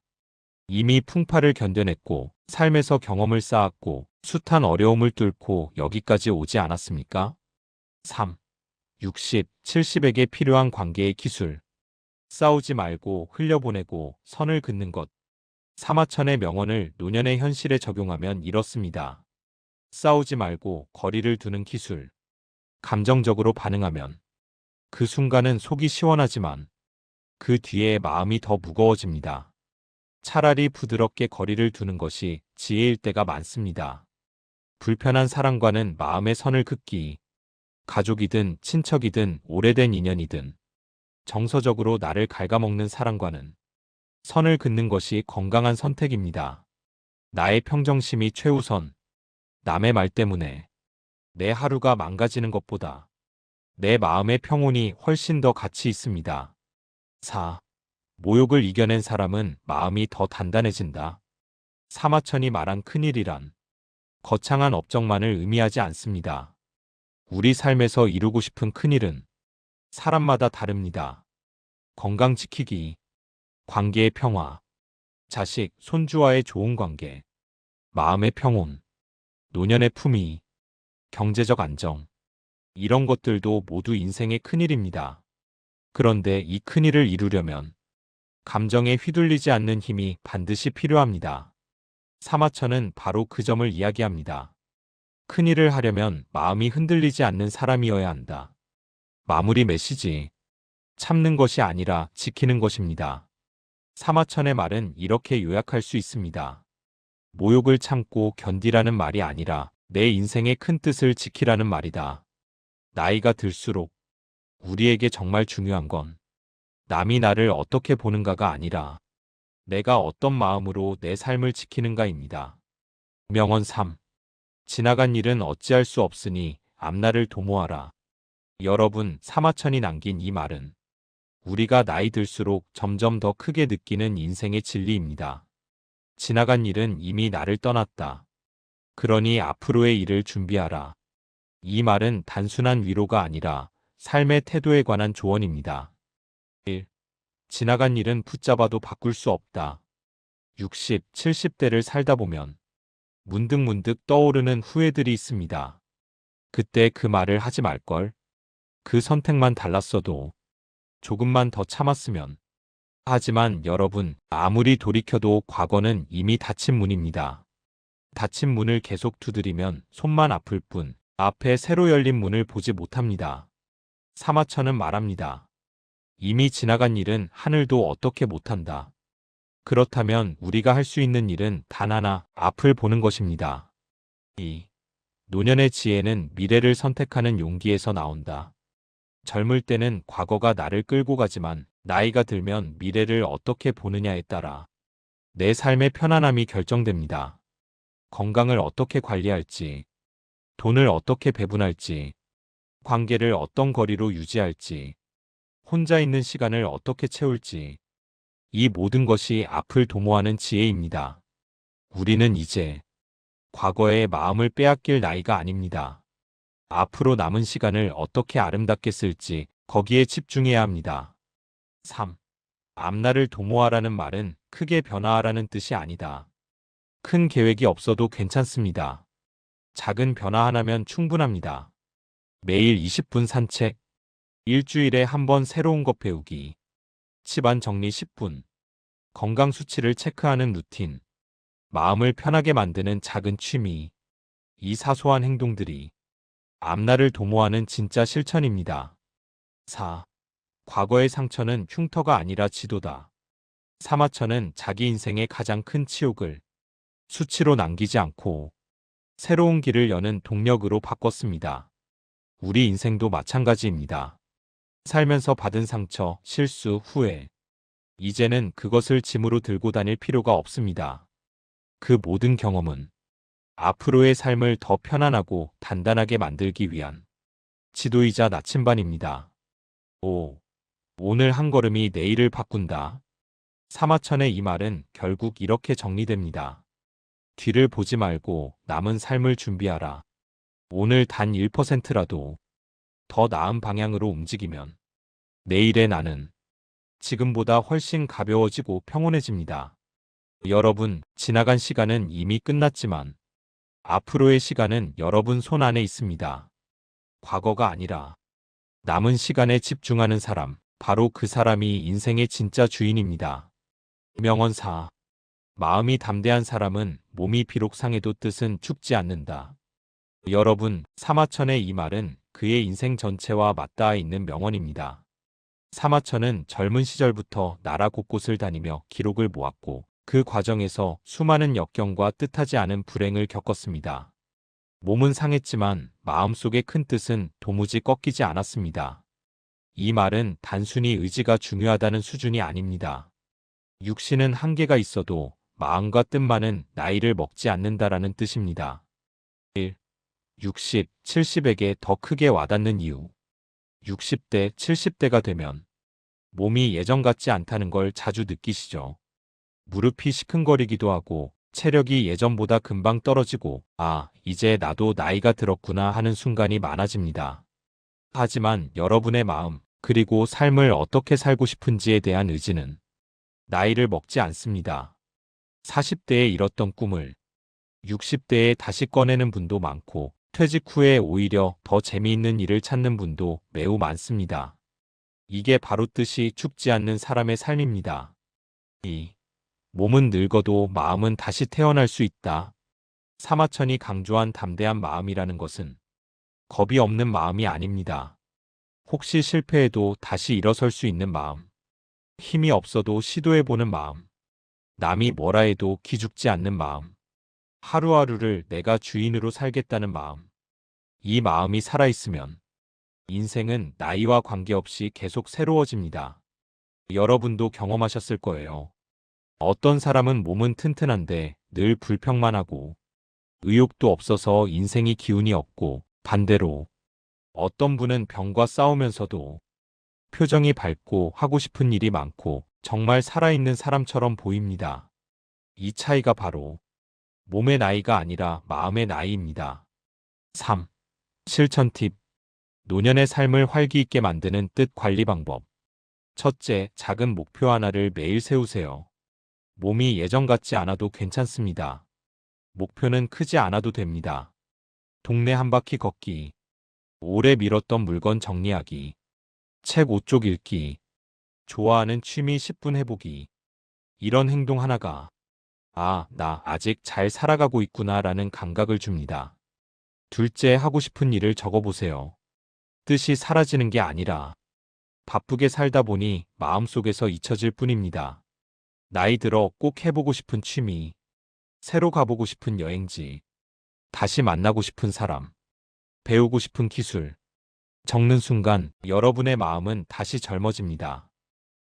이미 풍파를 견뎌냈고 삶에서 경험을 쌓았고 숱한 어려움을 뚫고 여기까지 오지 않았습니까? 3. 60, 70에게 필요한 관계의 기술. 싸우지 말고 흘려보내고 선을 긋는 것. 사마천의 명언을 노년의 현실에 적용하면 이렇습니다. 싸우지 말고 거리를 두는 기술. 감정적으로 반응하면 그 순간은 속이 시원하지만 그 뒤에 마음이 더 무거워집니다. 차라리 부드럽게 거리를 두는 것이 지혜일 때가 많습니다. 불편한 사람과는 마음의 선을 긋기. 가족이든 친척이든 오래된 인연이든 정서적으로 나를 갉아먹는 사람과는 선을 긋는 것이 건강한 선택입니다. 나의 평정심이 최우선. 남의 말 때문에 내 하루가 망가지는 것보다 내 마음의 평온이 훨씬 더 가치 있습니다. 4. 모욕을 이겨낸 사람은 마음이 더 단단해진다. 사마천이 말한 큰일이란 거창한 업적만을 의미하지 않습니다. 우리 삶에서 이루고 싶은 큰일은 사람마다 다릅니다. 건강 지키기, 관계의 평화, 자식, 손주와의 좋은 관계, 마음의 평온, 노년의 품위, 경제적 안정. 이런 것들도 모두 인생의 큰일입니다. 그런데 이 큰일을 이루려면 감정에 휘둘리지 않는 힘이 반드시 필요합니다. 사마천은 바로 그 점을 이야기합니다. 큰일을 하려면 마음이 흔들리지 않는 사람이어야 한다. 마무리 메시지. 참는 것이 아니라 지키는 것입니다. 사마천의 말은 이렇게 요약할 수 있습니다. 모욕을 참고 견디라는 말이 아니라 내 인생의 큰 뜻을 지키라는 말이다. 나이가 들수록 우리에게 정말 중요한 건 남이 나를 어떻게 보는가가 아니라 내가 어떤 마음으로 내 삶을 지키는가입니다. 명언 3. 지나간 일은 어찌할 수 없으니 앞날을 도모하라. 여러분, 사마천이 남긴 이 말은 우리가 나이 들수록 점점 더 크게 느끼는 인생의 진리입니다. 지나간 일은 이미 나를 떠났다. 그러니 앞으로의 일을 준비하라. 이 말은 단순한 위로가 아니라 삶의 태도에 관한 조언입니다. 1. 지나간 일은 붙잡아도 바꿀 수 없다. 60, 70대를 살다 보면 문득문득 떠오르는 후회들이 있습니다. 그때 그 말을 하지 말걸. 그 선택만 달랐어도 조금만 더 참았으면. 하지만 여러분, 아무리 돌이켜도 과거는 이미 닫힌 문입니다. 닫힌 문을 계속 두드리면 손만 아플 뿐 앞에 새로 열린 문을 보지 못합니다. 사마천은 말합니다. 이미 지나간 일은 하늘도 어떻게 못한다. 그렇다면 우리가 할 수 있는 일은 단 하나, 앞을 보는 것입니다. 2. 노년의 지혜는 미래를 선택하는 용기에서 나온다. 젊을 때는 과거가 나를 끌고 가지만 나이가 들면 미래를 어떻게 보느냐에 따라 내 삶의 편안함이 결정됩니다. 건강을 어떻게 관리할지, 돈을 어떻게 배분할지, 관계를 어떤 거리로 유지할지, 혼자 있는 시간을 어떻게 채울지, 이 모든 것이 앞을 도모하는 지혜입니다. 우리는 이제 과거의 마음을 빼앗길 나이가 아닙니다. 앞으로 남은 시간을 어떻게 아름답게 쓸지 거기에 집중해야 합니다. 3. 앞날을 도모하라는 말은 크게 변화하라는 뜻이 아니다. 큰 계획이 없어도 괜찮습니다. 작은 변화 하나면 충분합니다. 매일 20분 산책, 일주일에 한 번 새로운 것 배우기, 집안 정리 10분, 건강 수치를 체크하는 루틴, 마음을 편하게 만드는 작은 취미, 이 사소한 행동들이 앞날을 도모하는 진짜 실천입니다. 4. 과거의 상처는 흉터가 아니라 지도다. 사마천은 자기 인생의 가장 큰 치욕을 수치로 남기지 않고 새로운 길을 여는 동력으로 바꿨습니다. 우리 인생도 마찬가지입니다. 살면서 받은 상처, 실수, 후회. 이제는 그것을 짐으로 들고 다닐 필요가 없습니다. 그 모든 경험은 앞으로의 삶을 더 편안하고 단단하게 만들기 위한 지도이자 나침반입니다. 5. 오늘 한 걸음이 내일을 바꾼다. 사마천의 이 말은 결국 이렇게 정리됩니다. 뒤를 보지 말고 남은 삶을 준비하라. 오늘 단 1%라도 더 나은 방향으로 움직이면 내일의 나는 지금보다 훨씬 가벼워지고 평온해집니다. 여러분, 지나간 시간은 이미 끝났지만 앞으로의 시간은 여러분 손 안에 있습니다. 과거가 아니라 남은 시간에 집중하는 사람, 바로 그 사람이 인생의 진짜 주인입니다. 명언 4. 마음이 담대한 사람은 몸이 비록 상해도 뜻은 죽지 않는다. 여러분, 사마천의 이 말은 그의 인생 전체와 맞닿아 있는 명언입니다. 사마천은 젊은 시절부터 나라 곳곳을 다니며 기록을 모았고 그 과정에서 수많은 역경과 뜻하지 않은 불행을 겪었습니다. 몸은 상했지만 마음속의 큰 뜻은 도무지 꺾이지 않았습니다. 이 말은 단순히 의지가 중요하다는 수준이 아닙니다. 육신은 한계가 있어도 마음과 뜻만은 나이를 먹지 않는다라는 뜻입니다. 1. 60, 70에게 더 크게 와닿는 이유. 60대, 70대가 되면 몸이 예전 같지 않다는 걸 자주 느끼시죠. 무릎이 시큰거리기도 하고 체력이 예전보다 금방 떨어지고 이제 나도 나이가 들었구나 하는 순간이 많아집니다. 하지만 여러분의 마음, 그리고 삶을 어떻게 살고 싶은지에 대한 의지는 나이를 먹지 않습니다. 40대에 잃었던 꿈을 60대에 다시 꺼내는 분도 많고 퇴직 후에 오히려 더 재미있는 일을 찾는 분도 매우 많습니다. 이게 바로 뜻이 죽지 않는 사람의 삶입니다. 2. 몸은 늙어도 마음은 다시 태어날 수 있다. 사마천이 강조한 담대한 마음이라는 것은 겁이 없는 마음이 아닙니다. 혹시 실패해도 다시 일어설 수 있는 마음, 힘이 없어도 시도해보는 마음, 남이 뭐라 해도 기죽지 않는 마음, 하루하루를 내가 주인으로 살겠다는 마음. 이 마음이 살아있으면 인생은 나이와 관계없이 계속 새로워집니다. 여러분도 경험하셨을 거예요. 어떤 사람은 몸은 튼튼한데 늘 불평만 하고 의욕도 없어서 인생이 기운이 없고, 반대로 어떤 분은 병과 싸우면서도 표정이 밝고 하고 싶은 일이 많고 정말 살아있는 사람처럼 보입니다. 이 차이가 바로 몸의 나이가 아니라 마음의 나이입니다. 3. 실천 팁. 노년의 삶을 활기 있게 만드는 뜻 관리 방법. 첫째, 작은 목표 하나를 매일 세우세요. 몸이 예전 같지 않아도 괜찮습니다. 목표는 크지 않아도 됩니다. 동네 한 바퀴 걷기, 오래 미뤘던 물건 정리하기, 책 5쪽 읽기, 좋아하는 취미 10분 해보기. 이런 행동 하나가 나 아직 잘 살아가고 있구나 라는 감각을 줍니다. 둘째, 하고 싶은 일을 적어보세요. 뜻이 사라지는 게 아니라 바쁘게 살다 보니 마음속에서 잊혀질 뿐입니다. 나이 들어 꼭 해보고 싶은 취미, 새로 가보고 싶은 여행지, 다시 만나고 싶은 사람, 배우고 싶은 기술. 적는 순간 여러분의 마음은 다시 젊어집니다.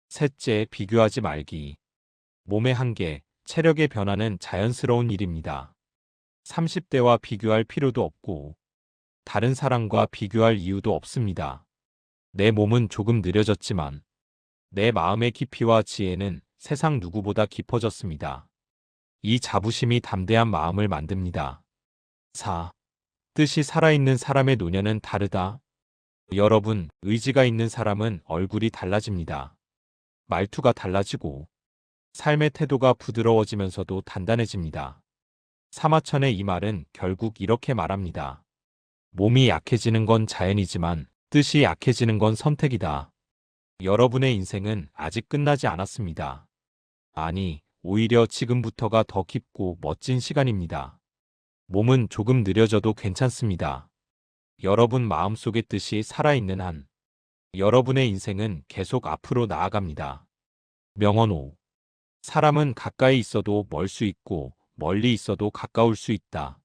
셋째, 비교하지 말기. 몸의 한계, 체력의 변화는 자연스러운 일입니다. 30대와 비교할 필요도 없고 다른 사람과 비교할 이유도 없습니다. 내 몸은 조금 느려졌지만 내 마음의 깊이와 지혜는 세상 누구보다 깊어졌습니다. 이 자부심이 담대한 마음을 만듭니다. 4. 뜻이 살아있는 사람의 노년은 다르다. 여러분, 의지가 있는 사람은 얼굴이 달라집니다. 말투가 달라지고 삶의 태도가 부드러워지면서도 단단해집니다. 사마천의 이 말은 결국 이렇게 말합니다. 몸이 약해지는 건 자연이지만 뜻이 약해지는 건 선택이다. 여러분의 인생은 아직 끝나지 않았습니다. 아니, 오히려 지금부터가 더 깊고 멋진 시간입니다. 몸은 조금 느려져도 괜찮습니다. 여러분 마음속의 뜻이 살아있는 한, 여러분의 인생은 계속 앞으로 나아갑니다. 명언 5. 사람은 가까이 있어도 멀 수 있고 멀리 있어도 가까울 수 있다.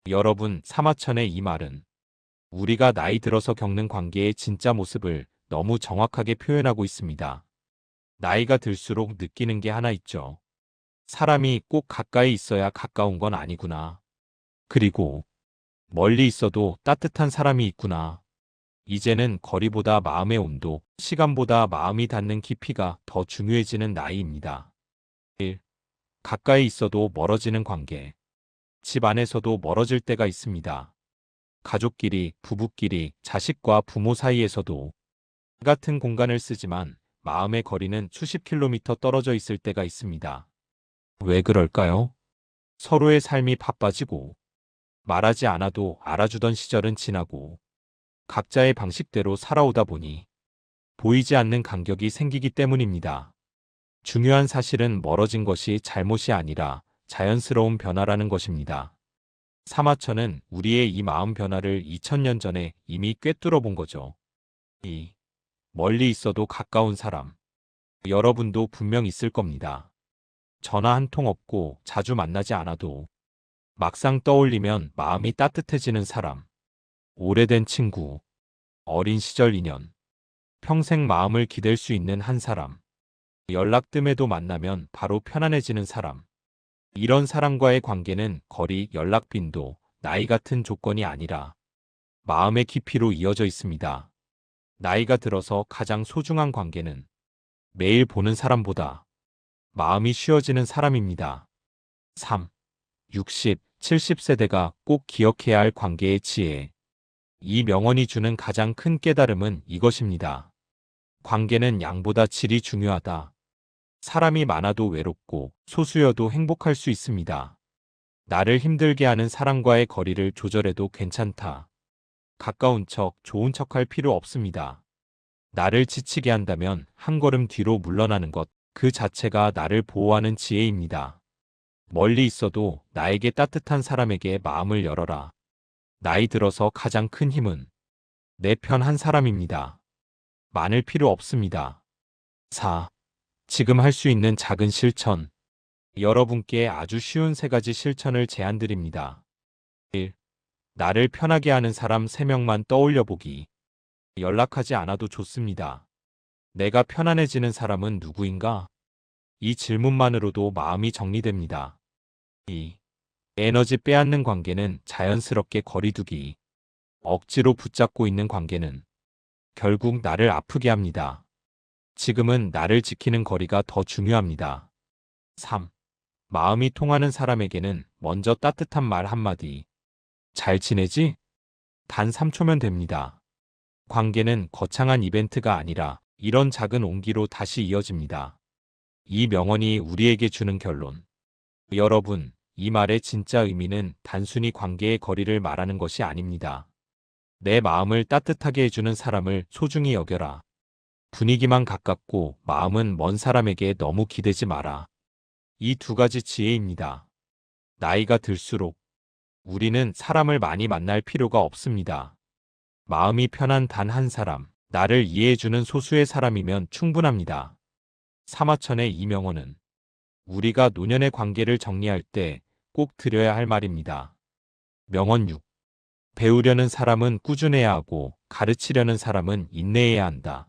여러분, 사마천의 이 말은 우리가 나이 들어서 겪는 관계의 진짜 모습을 너무 정확하게 표현하고 있습니다. 나이가 들수록 느끼는 게 하나 있죠. 사람이 꼭 가까이 있어야 가까운 건 아니구나. 그리고 멀리 있어도 따뜻한 사람이 있구나. 이제는 거리보다 마음의 온도, 시간보다 마음이 닿는 깊이가 더 중요해지는 나이입니다. 1. 가까이 있어도 멀어지는 관계. 집 안에서도 멀어질 때가 있습니다. 가족끼리, 부부끼리, 자식과 부모 사이에서도 같은 공간을 쓰지만 마음의 거리는 수십 킬로미터 떨어져 있을 때가 있습니다. 왜 그럴까요? 서로의 삶이 바빠지고 말하지 않아도 알아주던 시절은 지나고 각자의 방식대로 살아오다 보니 보이지 않는 간격이 생기기 때문입니다. 중요한 사실은 멀어진 것이 잘못이 아니라 자연스러운 변화라는 것입니다. 사마천은 우리의 이 마음 변화를 2000년 전에 이미 꿰뚫어 본 거죠. 2. 멀리 있어도 가까운 사람. 여러분도 분명 있을 겁니다. 전화 한 통 없고 자주 만나지 않아도 막상 떠올리면 마음이 따뜻해지는 사람. 오래된 친구, 어린 시절 인연, 평생 마음을 기댈 수 있는 한 사람. 연락 뜸에도 만나면 바로 편안해지는 사람. 이런 사람과의 관계는 거리, 연락 빈도, 나이 같은 조건이 아니라 마음의 깊이로 이어져 있습니다. 나이가 들어서 가장 소중한 관계는 매일 보는 사람보다 마음이 쉬워지는 사람입니다. 3. 60, 70세대가 꼭 기억해야 할 관계의 지혜. 이 명언이 주는 가장 큰 깨달음은 이것입니다. 관계는 양보다 질이 중요하다. 사람이 많아도 외롭고 소수여도 행복할 수 있습니다. 나를 힘들게 하는 사람과의 거리를 조절해도 괜찮다. 가까운 척, 좋은 척 할 필요 없습니다. 나를 지치게 한다면 한 걸음 뒤로 물러나는 것, 그 자체가 나를 보호하는 지혜입니다. 멀리 있어도 나에게 따뜻한 사람에게 마음을 열어라. 나이 들어서 가장 큰 힘은 내 편 한 사람입니다. 많을 필요 없습니다. 4. 지금 할 수 있는 작은 실천. 여러분께 아주 쉬운 3가지 실천을 제안드립니다. 1. 나를 편하게 하는 사람 3명만 떠올려 보기. 연락하지 않아도 좋습니다. 내가 편안해지는 사람은 누구인가? 이 질문만으로도 마음이 정리됩니다. 2. 에너지 빼앗는 관계는 자연스럽게 거리두기. 억지로 붙잡고 있는 관계는 결국 나를 아프게 합니다. 지금은 나를 지키는 거리가 더 중요합니다. 3. 마음이 통하는 사람에게는 먼저 따뜻한 말 한마디. 잘 지내지? 단 3초면 됩니다. 관계는 거창한 이벤트가 아니라 이런 작은 온기로 다시 이어집니다. 이 명언이 우리에게 주는 결론. 여러분, 이 말의 진짜 의미는 단순히 관계의 거리를 말하는 것이 아닙니다. 내 마음을 따뜻하게 해주는 사람을 소중히 여겨라. 분위기만 가깝고 마음은 먼 사람에게 너무 기대지 마라. 이 2가지 지혜입니다. 나이가 들수록 우리는 사람을 많이 만날 필요가 없습니다. 마음이 편한 단 한 사람, 나를 이해해주는 소수의 사람이면 충분합니다. 사마천의 이 명언은 우리가 노년의 관계를 정리할 때 꼭 드려야 할 말입니다. 명언 6. 배우려는 사람은 꾸준해야 하고 가르치려는 사람은 인내해야 한다.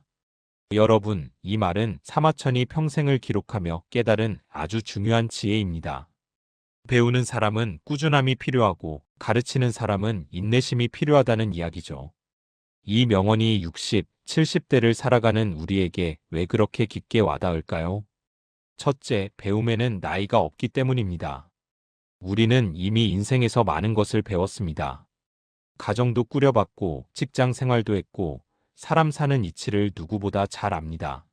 여러분, 이 말은 사마천이 평생을 기록하며 깨달은 아주 중요한 지혜입니다. 배우는 사람은 꾸준함이 필요하고 가르치는 사람은 인내심이 필요하다는 이야기죠. 이 명언이 60, 70대를 살아가는 우리에게 왜 그렇게 깊게 와닿을까요? 첫째, 배움에는 나이가 없기 때문입니다. 우리는 이미 인생에서 많은 것을 배웠습니다. 가정도 꾸려봤고, 직장 생활도 했고, 사람 사는 이치를 누구보다 잘 압니다.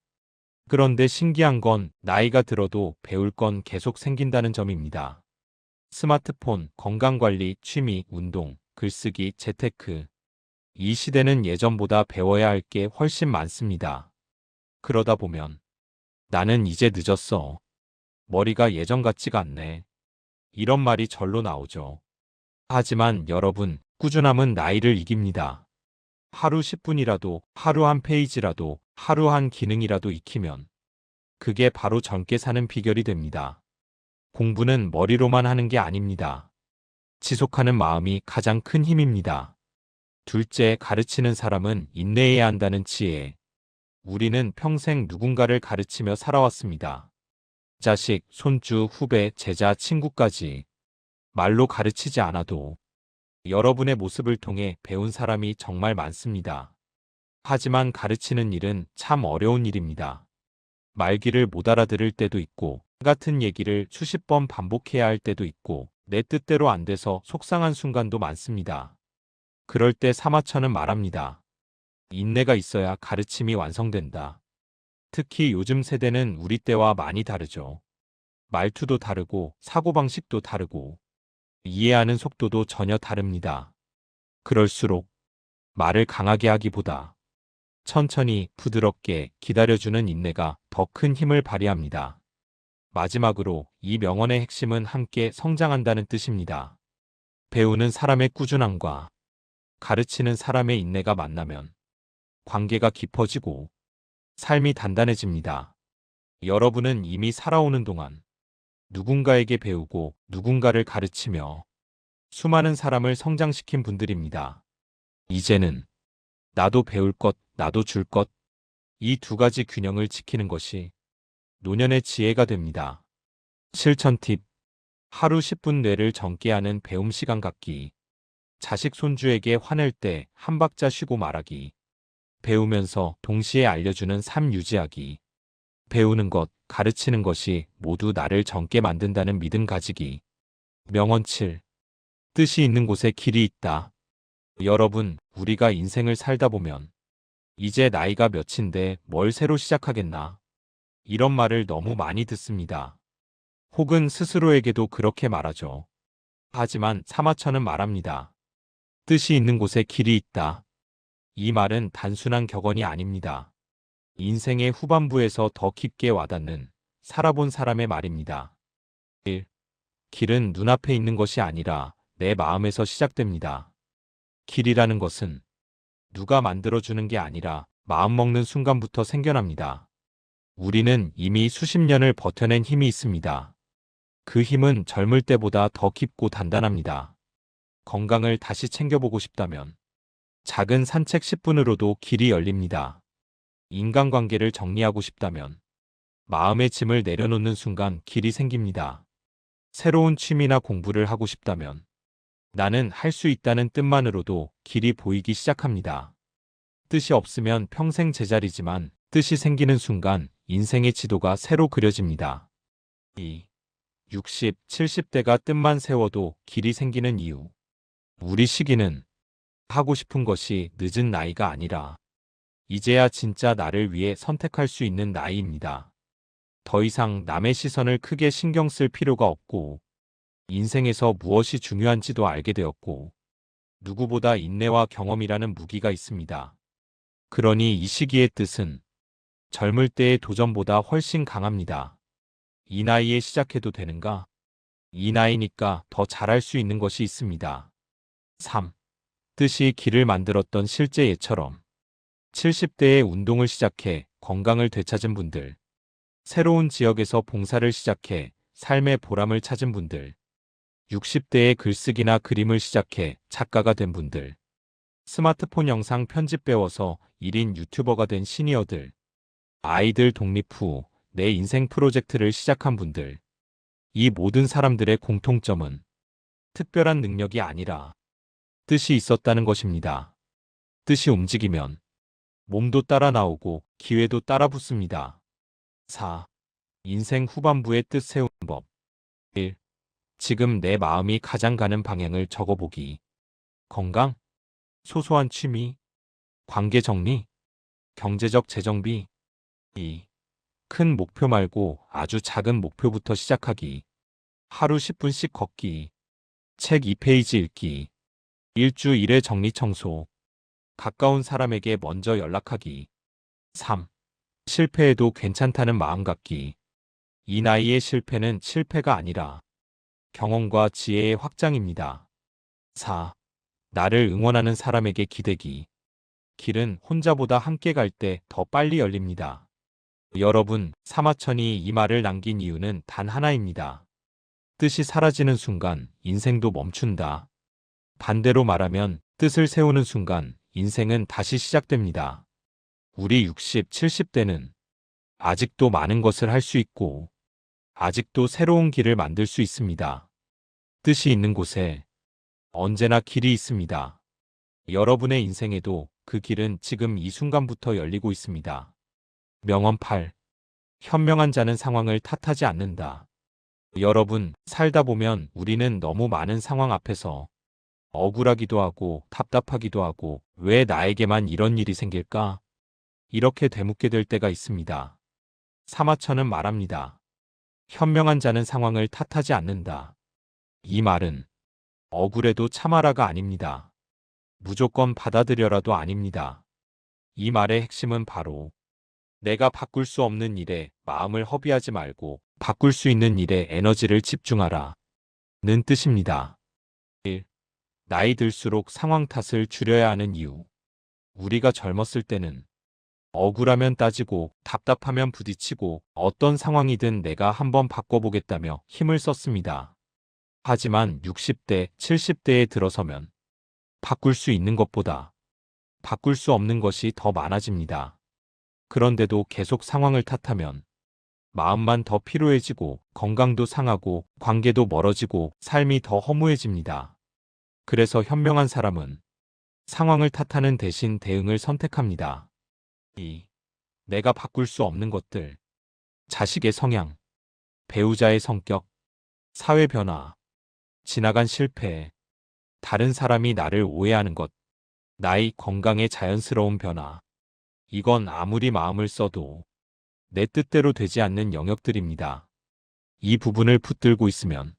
그런데 신기한 건 나이가 들어도 배울 건 계속 생긴다는 점입니다. 스마트폰, 건강관리, 취미, 운동, 글쓰기, 재테크. 이 시대는 예전보다 배워야 할 게 훨씬 많습니다. 그러다 보면 나는 이제 늦었어. 머리가 예전 같지가 않네. 이런 말이 절로 나오죠. 하지만 여러분, 꾸준함은 나이를 이깁니다. 하루 10분이라도, 하루 한 페이지라도, 하루 한 기능이라도 익히면 그게 바로 젊게 사는 비결이 됩니다. 공부는 머리로만 하는 게 아닙니다. 지속하는 마음이 가장 큰 힘입니다. 둘째, 가르치는 사람은 인내해야 한다는 지혜. 우리는 평생 누군가를 가르치며 살아왔습니다. 자식, 손주, 후배, 제자, 친구까지. 말로 가르치지 않아도 여러분의 모습을 통해 배운 사람이 정말 많습니다. 하지만 가르치는 일은 참 어려운 일입니다. 말귀를 못 알아들을 때도 있고, 같은 얘기를 수십 번 반복해야 할 때도 있고, 내 뜻대로 안 돼서 속상한 순간도 많습니다. 그럴 때 사마천은 말합니다. 인내가 있어야 가르침이 완성된다. 특히 요즘 세대는 우리 때와 많이 다르죠. 말투도 다르고, 사고방식도 다르고, 이해하는 속도도 전혀 다릅니다. 그럴수록 말을 강하게 하기보다 천천히 부드럽게 기다려주는 인내가 더 큰 힘을 발휘합니다. 마지막으로 이 명언의 핵심은 함께 성장한다는 뜻입니다. 배우는 사람의 꾸준함과 가르치는 사람의 인내가 만나면 관계가 깊어지고 삶이 단단해집니다. 여러분은 이미 살아오는 동안 누군가에게 배우고 누군가를 가르치며 수많은 사람을 성장시킨 분들입니다. 이제는 나도 배울 것, 나도 줄 것, 이 두 가지 균형을 지키는 것이 노년의 지혜가 됩니다. 실천 팁. 하루 10분 뇌를 정게 하는 배움 시간 갖기. 자식 손주에게 화낼 때 한 박자 쉬고 말하기. 배우면서 동시에 알려주는 삶 유지하기. 배우는 것, 가르치는 것이 모두 나를 젊게 만든다는 믿음 가지기. 명언 7. 뜻이 있는 곳에 길이 있다. 여러분, 우리가 인생을 살다 보면 이제 나이가 몇인데 뭘 새로 시작하겠나? 이런 말을 너무 많이 듣습니다. 혹은 스스로에게도 그렇게 말하죠. 하지만 사마천은 말합니다. 뜻이 있는 곳에 길이 있다. 이 말은 단순한 격언이 아닙니다. 인생의 후반부에서 더 깊게 와닿는 살아본 사람의 말입니다. 1. 길은 눈앞에 있는 것이 아니라 내 마음에서 시작됩니다. 길이라는 것은 누가 만들어주는 게 아니라 마음먹는 순간부터 생겨납니다. 우리는 이미 수십 년을 버텨낸 힘이 있습니다. 그 힘은 젊을 때보다 더 깊고 단단합니다. 건강을 다시 챙겨보고 싶다면 작은 산책 10분으로도 길이 열립니다. 인간관계를 정리하고 싶다면 마음의 짐을 내려놓는 순간 길이 생깁니다. 새로운 취미나 공부를 하고 싶다면 나는 할 수 있다는 뜻만으로도 길이 보이기 시작합니다. 뜻이 없으면 평생 제자리지만 뜻이 생기는 순간 인생의 지도가 새로 그려집니다. 2. 60, 70대가 뜻만 세워도 길이 생기는 이유. 우리 시기는 하고 싶은 것이 늦은 나이가 아니라 이제야 진짜 나를 위해 선택할 수 있는 나이입니다. 더 이상 남의 시선을 크게 신경 쓸 필요가 없고 인생에서 무엇이 중요한지도 알게 되었고 누구보다 인내와 경험이라는 무기가 있습니다. 그러니 이 시기의 뜻은 젊을 때의 도전보다 훨씬 강합니다. 이 나이에 시작해도 되는가? 이 나이니까 더 잘할 수 있는 것이 있습니다. 3. 뜻이 길을 만들었던 실제 예처럼 70대에 운동을 시작해 건강을 되찾은 분들, 새로운 지역에서 봉사를 시작해 삶의 보람을 찾은 분들, 60대에 글쓰기나 그림을 시작해 작가가 된 분들, 스마트폰 영상 편집 배워서 1인 유튜버가 된 시니어들, 아이들 독립 후 내 인생 프로젝트를 시작한 분들, 이 모든 사람들의 공통점은 특별한 능력이 아니라 뜻이 있었다는 것입니다. 뜻이 움직이면 몸도 따라 나오고 기회도 따라 붙습니다. 4. 인생 후반부의 뜻 세우는 법. 1. 지금 내 마음이 가장 가는 방향을 적어보기. 건강, 소소한 취미, 관계 정리, 경제적 재정비. 2. 큰 목표 말고 아주 작은 목표부터 시작하기. 하루 10분씩 걷기, 책 2페이지 읽기, 일주일에 정리 청소, 가까운 사람에게 먼저 연락하기. 3. 실패해도 괜찮다는 마음 갖기. 이 나이의 실패는 실패가 아니라 경험과 지혜의 확장입니다. 4. 나를 응원하는 사람에게 기대기. 길은 혼자보다 함께 갈 때 더 빨리 열립니다. 여러분, 사마천이 이 말을 남긴 이유는 단 하나입니다. 뜻이 사라지는 순간 인생도 멈춘다. 반대로 말하면 뜻을 세우는 순간 인생은 다시 시작됩니다. 우리 60, 70대는 아직도 많은 것을 할 수 있고 아직도 새로운 길을 만들 수 있습니다. 뜻이 있는 곳에 언제나 길이 있습니다. 여러분의 인생에도 그 길은 지금 이 순간부터 열리고 있습니다. 명언 8. 현명한 자는 상황을 탓하지 않는다. 여러분, 살다 보면 우리는 너무 많은 상황 앞에서 억울하기도 하고 답답하기도 하고 왜 나에게만 이런 일이 생길까? 이렇게 되묻게 될 때가 있습니다. 사마천은 말합니다. 현명한 자는 상황을 탓하지 않는다. 이 말은 억울해도 참아라가 아닙니다. 무조건 받아들여라도 아닙니다. 이 말의 핵심은 바로 내가 바꿀 수 없는 일에 마음을 허비하지 말고 바꿀 수 있는 일에 에너지를 집중하라 는 뜻입니다. 1. 나이 들수록 상황 탓을 줄여야 하는 이유. 우리가 젊었을 때는 억울하면 따지고 답답하면 부딪히고 어떤 상황이든 내가 한번 바꿔보겠다며 힘을 썼습니다. 하지만 60대, 70대에 들어서면 바꿀 수 있는 것보다 바꿀 수 없는 것이 더 많아집니다. 그런데도 계속 상황을 탓하면 마음만 더 피로해지고 건강도 상하고 관계도 멀어지고 삶이 더 허무해집니다. 그래서 현명한 사람은 상황을 탓하는 대신 대응을 선택합니다. 2. 내가 바꿀 수 없는 것들. 자식의 성향, 배우자의 성격, 사회 변화, 지나간 실패, 다른 사람이 나를 오해하는 것, 나이, 건강의 자연스러운 변화. 이건 아무리 마음을 써도 내 뜻대로 되지 않는 영역들입니다. 이 부분을 붙들고 있으면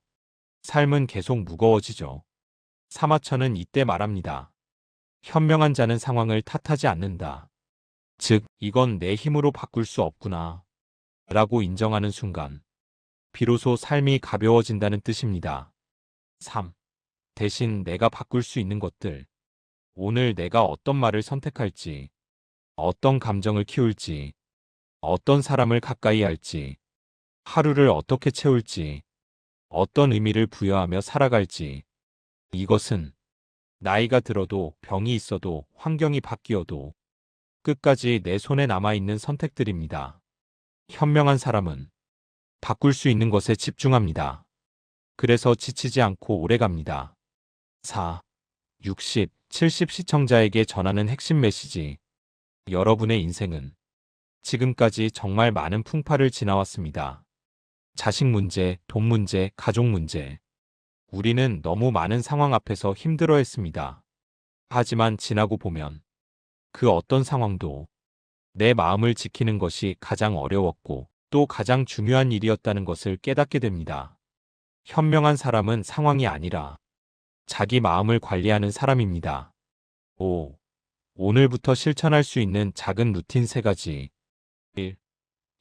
삶은 계속 무거워지죠. 사마천은 이때 말합니다. 현명한 자는 상황을 탓하지 않는다. 즉, 이건 내 힘으로 바꿀 수 없구나 라고 인정하는 순간 비로소 삶이 가벼워진다는 뜻입니다. 3. 대신 내가 바꿀 수 있는 것들. 오늘 내가 어떤 말을 선택할지, 어떤 감정을 키울지, 어떤 사람을 가까이 할지, 하루를 어떻게 채울지, 어떤 의미를 부여하며 살아갈지. 이것은 나이가 들어도 병이 있어도 환경이 바뀌어도 끝까지 내 손에 남아있는 선택들입니다. 현명한 사람은 바꿀 수 있는 것에 집중합니다. 그래서 지치지 않고 오래갑니다. 4. 60, 70 시청자에게 전하는 핵심 메시지. 여러분의 인생은 지금까지 정말 많은 풍파를 지나왔습니다. 자식 문제, 돈 문제, 가족 문제. 우리는 너무 많은 상황 앞에서 힘들어했습니다. 하지만 지나고 보면 그 어떤 상황도 내 마음을 지키는 것이 가장 어려웠고 또 가장 중요한 일이었다는 것을 깨닫게 됩니다. 현명한 사람은 상황이 아니라 자기 마음을 관리하는 사람입니다. 5. 오늘부터 실천할 수 있는 작은 루틴 3가지. 1.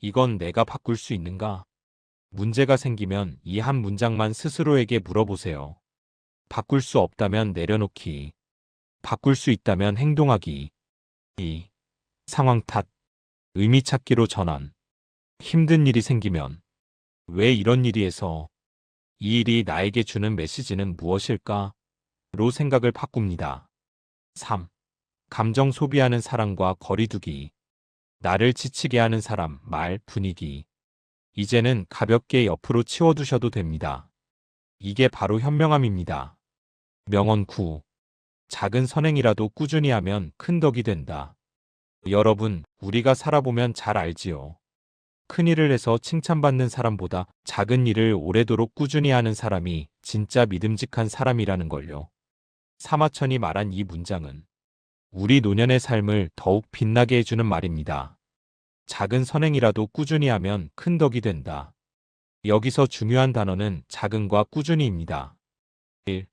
이건 내가 바꿀 수 있는가? 문제가 생기면 이 한 문장만 스스로에게 물어보세요. 바꿀 수 없다면 내려놓기. 바꿀 수 있다면 행동하기. 2. 상황 탓. 의미 찾기로 전환. 힘든 일이 생기면 왜 이런 일이 해서 이 일이 나에게 주는 메시지는 무엇일까? 로 생각을 바꿉니다. 3. 감정 소비하는 사람과 거리두기. 나를 지치게 하는 사람, 말, 분위기. 이제는 가볍게 옆으로 치워두셔도 됩니다. 이게 바로 현명함입니다. 명언 9. 작은 선행이라도 꾸준히 하면 큰 덕이 된다. 여러분, 우리가 살아보면 잘 알지요. 큰 일을 해서 칭찬받는 사람보다 작은 일을 오래도록 꾸준히 하는 사람이 진짜 믿음직한 사람이라는 걸요. 사마천이 말한 이 문장은 우리 노년의 삶을 더욱 빛나게 해주는 말입니다. 작은 선행이라도 꾸준히 하면 큰 덕이 된다. 여기서 중요한 단어는 작은과 꾸준히입니다. 1.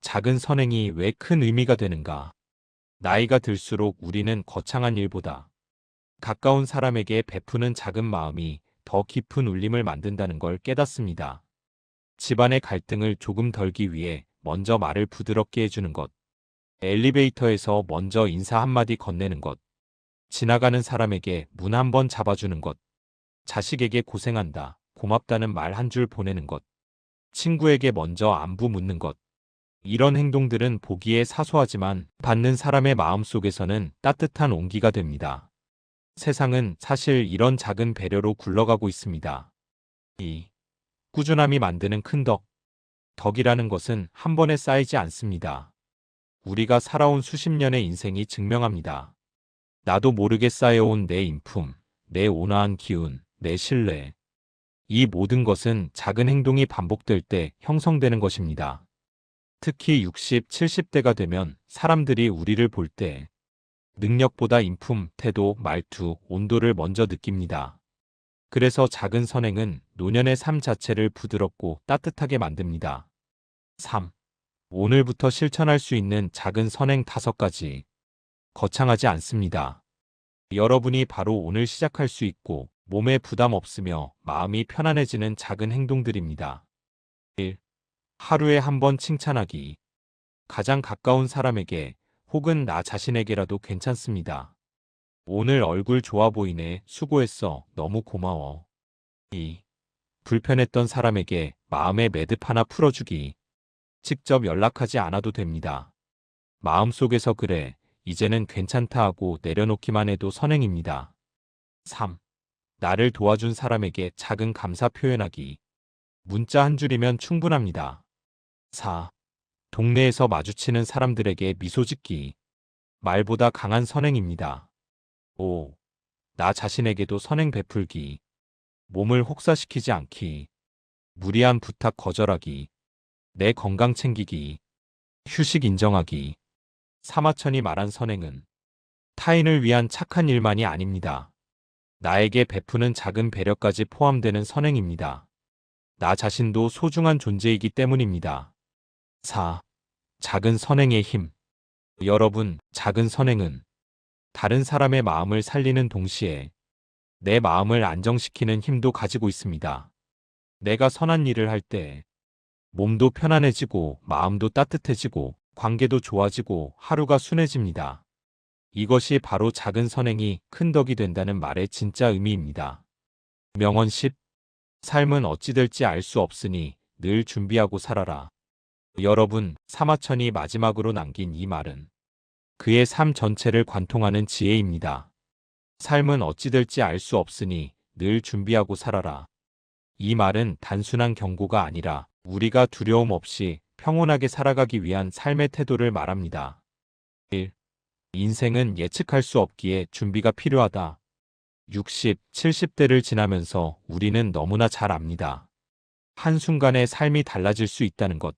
작은 선행이 왜 큰 의미가 되는가? 나이가 들수록 우리는 거창한 일보다 가까운 사람에게 베푸는 작은 마음이 더 깊은 울림을 만든다는 걸 깨닫습니다. 집안의 갈등을 조금 덜기 위해 먼저 말을 부드럽게 해주는 것, 엘리베이터에서 먼저 인사 한마디 건네는 것, 지나가는 사람에게 문 한 번 잡아주는 것, 자식에게 고생한다, 고맙다는 말 한 줄 보내는 것, 친구에게 먼저 안부 묻는 것. 이런 행동들은 보기에 사소하지만 받는 사람의 마음속에서는 따뜻한 온기가 됩니다. 세상은 사실 이런 작은 배려로 굴러가고 있습니다. 2. 꾸준함이 만드는 큰 덕. 덕이라는 것은 한 번에 쌓이지 않습니다. 우리가 살아온 수십 년의 인생이 증명합니다. 나도 모르게 쌓여온 내 인품, 내 온화한 기운, 내 신뢰. 이 모든 것은 작은 행동이 반복될 때 형성되는 것입니다. 특히 60, 70대가 되면 사람들이 우리를 볼 때 능력보다 인품, 태도, 말투, 온도를 먼저 느낍니다. 그래서 작은 선행은 노년의 삶 자체를 부드럽고 따뜻하게 만듭니다. 3. 오늘부터 실천할 수 있는 작은 선행 5가지. 거창하지 않습니다. 여러분이 바로 오늘 시작할 수 있고 몸에 부담 없으며 마음이 편안해지는 작은 행동들입니다. 1. 하루에 한 번 칭찬하기. 가장 가까운 사람에게 혹은 나 자신에게라도 괜찮습니다. 오늘 얼굴 좋아 보이네. 수고했어. 너무 고마워. 2. 불편했던 사람에게 마음의 매듭 하나 풀어주기. 직접 연락하지 않아도 됩니다. 마음속에서 그래, 이제는 괜찮다 하고 내려놓기만 해도 선행입니다. 3. 나를 도와준 사람에게 작은 감사 표현하기. 문자 한 줄이면 충분합니다. 4. 동네에서 마주치는 사람들에게 미소 짓기. 말보다 강한 선행입니다. 5. 나 자신에게도 선행 베풀기. 몸을 혹사시키지 않기. 무리한 부탁 거절하기. 내 건강 챙기기. 휴식 인정하기. 사마천이 말한 선행은 타인을 위한 착한 일만이 아닙니다. 나에게 베푸는 작은 배려까지 포함되는 선행입니다. 나 자신도 소중한 존재이기 때문입니다. 4. 작은 선행의 힘. 여러분, 작은 선행은 다른 사람의 마음을 살리는 동시에 내 마음을 안정시키는 힘도 가지고 있습니다. 내가 선한 일을 할 때 몸도 편안해지고 마음도 따뜻해지고 관계도 좋아지고 하루가 순해집니다. 이것이 바로 작은 선행이 큰 덕이 된다는 말의 진짜 의미입니다. 명언 10. 삶은 어찌 될지 알 수 없으니 늘 준비하고 살아라. 여러분, 사마천이 마지막으로 남긴 이 말은 그의 삶 전체를 관통하는 지혜입니다. 삶은 어찌 될지 알 수 없으니 늘 준비하고 살아라. 이 말은 단순한 경고가 아니라 우리가 두려움 없이 평온하게 살아가기 위한 삶의 태도를 말합니다. 1. 인생은 예측할 수 없기에 준비가 필요하다. 60, 70대를 지나면서 우리는 너무나 잘 압니다. 한순간에 삶이 달라질 수 있다는 것.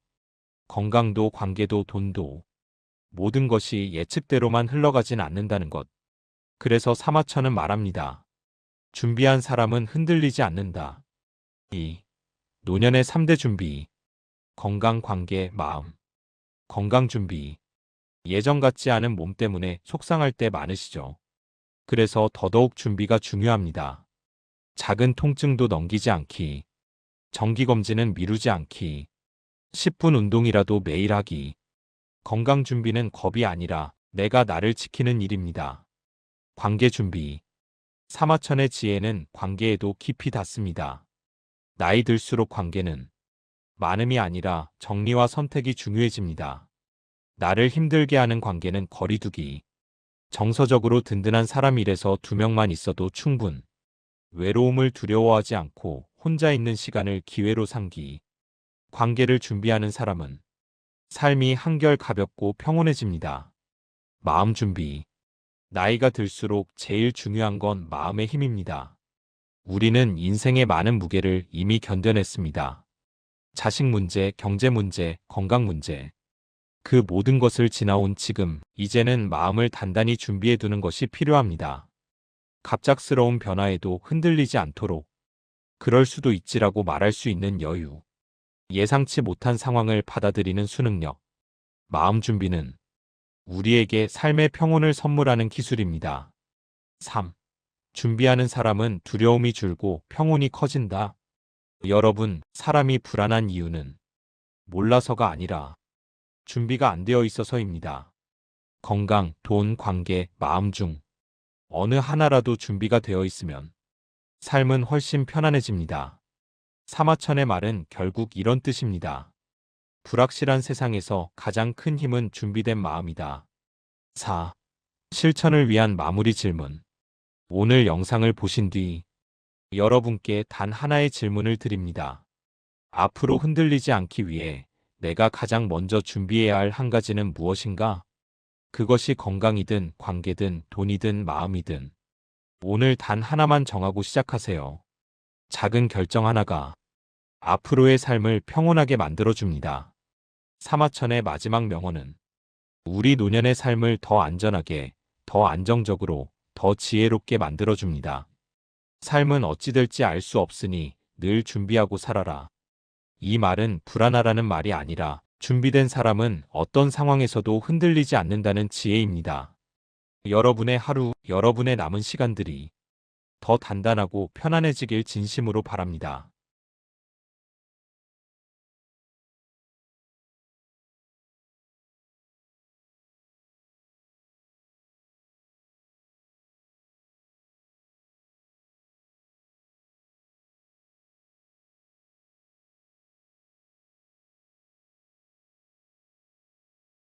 건강도 관계도 돈도 모든 것이 예측대로만 흘러가진 않는다는 것. 그래서 사마천은 말합니다. 준비한 사람은 흔들리지 않는다. 2. 노년의 3대 준비. 건강, 관계, 마음. 건강 준비. 예전 같지 않은 몸 때문에 속상할 때 많으시죠? 그래서 더더욱 준비가 중요합니다. 작은 통증도 넘기지 않기. 정기검진은 미루지 않기. 10분 운동이라도 매일 하기. 건강 준비는 겁이 아니라 내가 나를 지키는 일입니다. 관계 준비. 사마천의 지혜는 관계에도 깊이 닿습니다. 나이 들수록 관계는 많음이 아니라 정리와 선택이 중요해집니다. 나를 힘들게 하는 관계는 거리두기. 정서적으로 든든한 사람 일에서 2명만 있어도 충분. 외로움을 두려워하지 않고 혼자 있는 시간을 기회로 삼기. 관계를 준비하는 사람은 삶이 한결 가볍고 평온해집니다. 마음 준비. 나이가 들수록 제일 중요한 건 마음의 힘입니다. 우리는 인생의 많은 무게를 이미 견뎌냈습니다. 자식 문제, 경제 문제, 건강 문제. 그 모든 것을 지나온 지금, 이제는 마음을 단단히 준비해 두는 것이 필요합니다. 갑작스러운 변화에도 흔들리지 않도록. 그럴 수도 있지라고 말할 수 있는 여유. 예상치 못한 상황을 받아들이는 수능력. 마음 준비는 우리에게 삶의 평온을 선물하는 기술입니다. 3. 준비하는 사람은 두려움이 줄고 평온이 커진다. 여러분, 사람이 불안한 이유는 몰라서가 아니라 준비가 안 되어 있어서입니다. 건강, 돈, 관계, 마음 중 어느 하나라도 준비가 되어 있으면 삶은 훨씬 편안해집니다. 사마천의 말은 결국 이런 뜻입니다. 불확실한 세상에서 가장 큰 힘은 준비된 마음이다. 4. 실천을 위한 마무리 질문. 오늘 영상을 보신 뒤 여러분께 단 하나의 질문을 드립니다. 앞으로 흔들리지 않기 위해 내가 가장 먼저 준비해야 할 한 가지는 무엇인가? 그것이 건강이든 관계든 돈이든 마음이든 오늘 단 하나만 정하고 시작하세요. 작은 결정 하나가 앞으로의 삶을 평온하게 만들어줍니다. 사마천의 마지막 명언은 우리 노년의 삶을 더 안전하게, 더 안정적으로, 더 지혜롭게 만들어줍니다. 삶은 어찌 될지 알 수 없으니 늘 준비하고 살아라. 이 말은 불안하라는 말이 아니라 준비된 사람은 어떤 상황에서도 흔들리지 않는다는 지혜입니다. 여러분의 하루, 여러분의 남은 시간들이 더 단단하고 편안해지길 진심으로 바랍니다.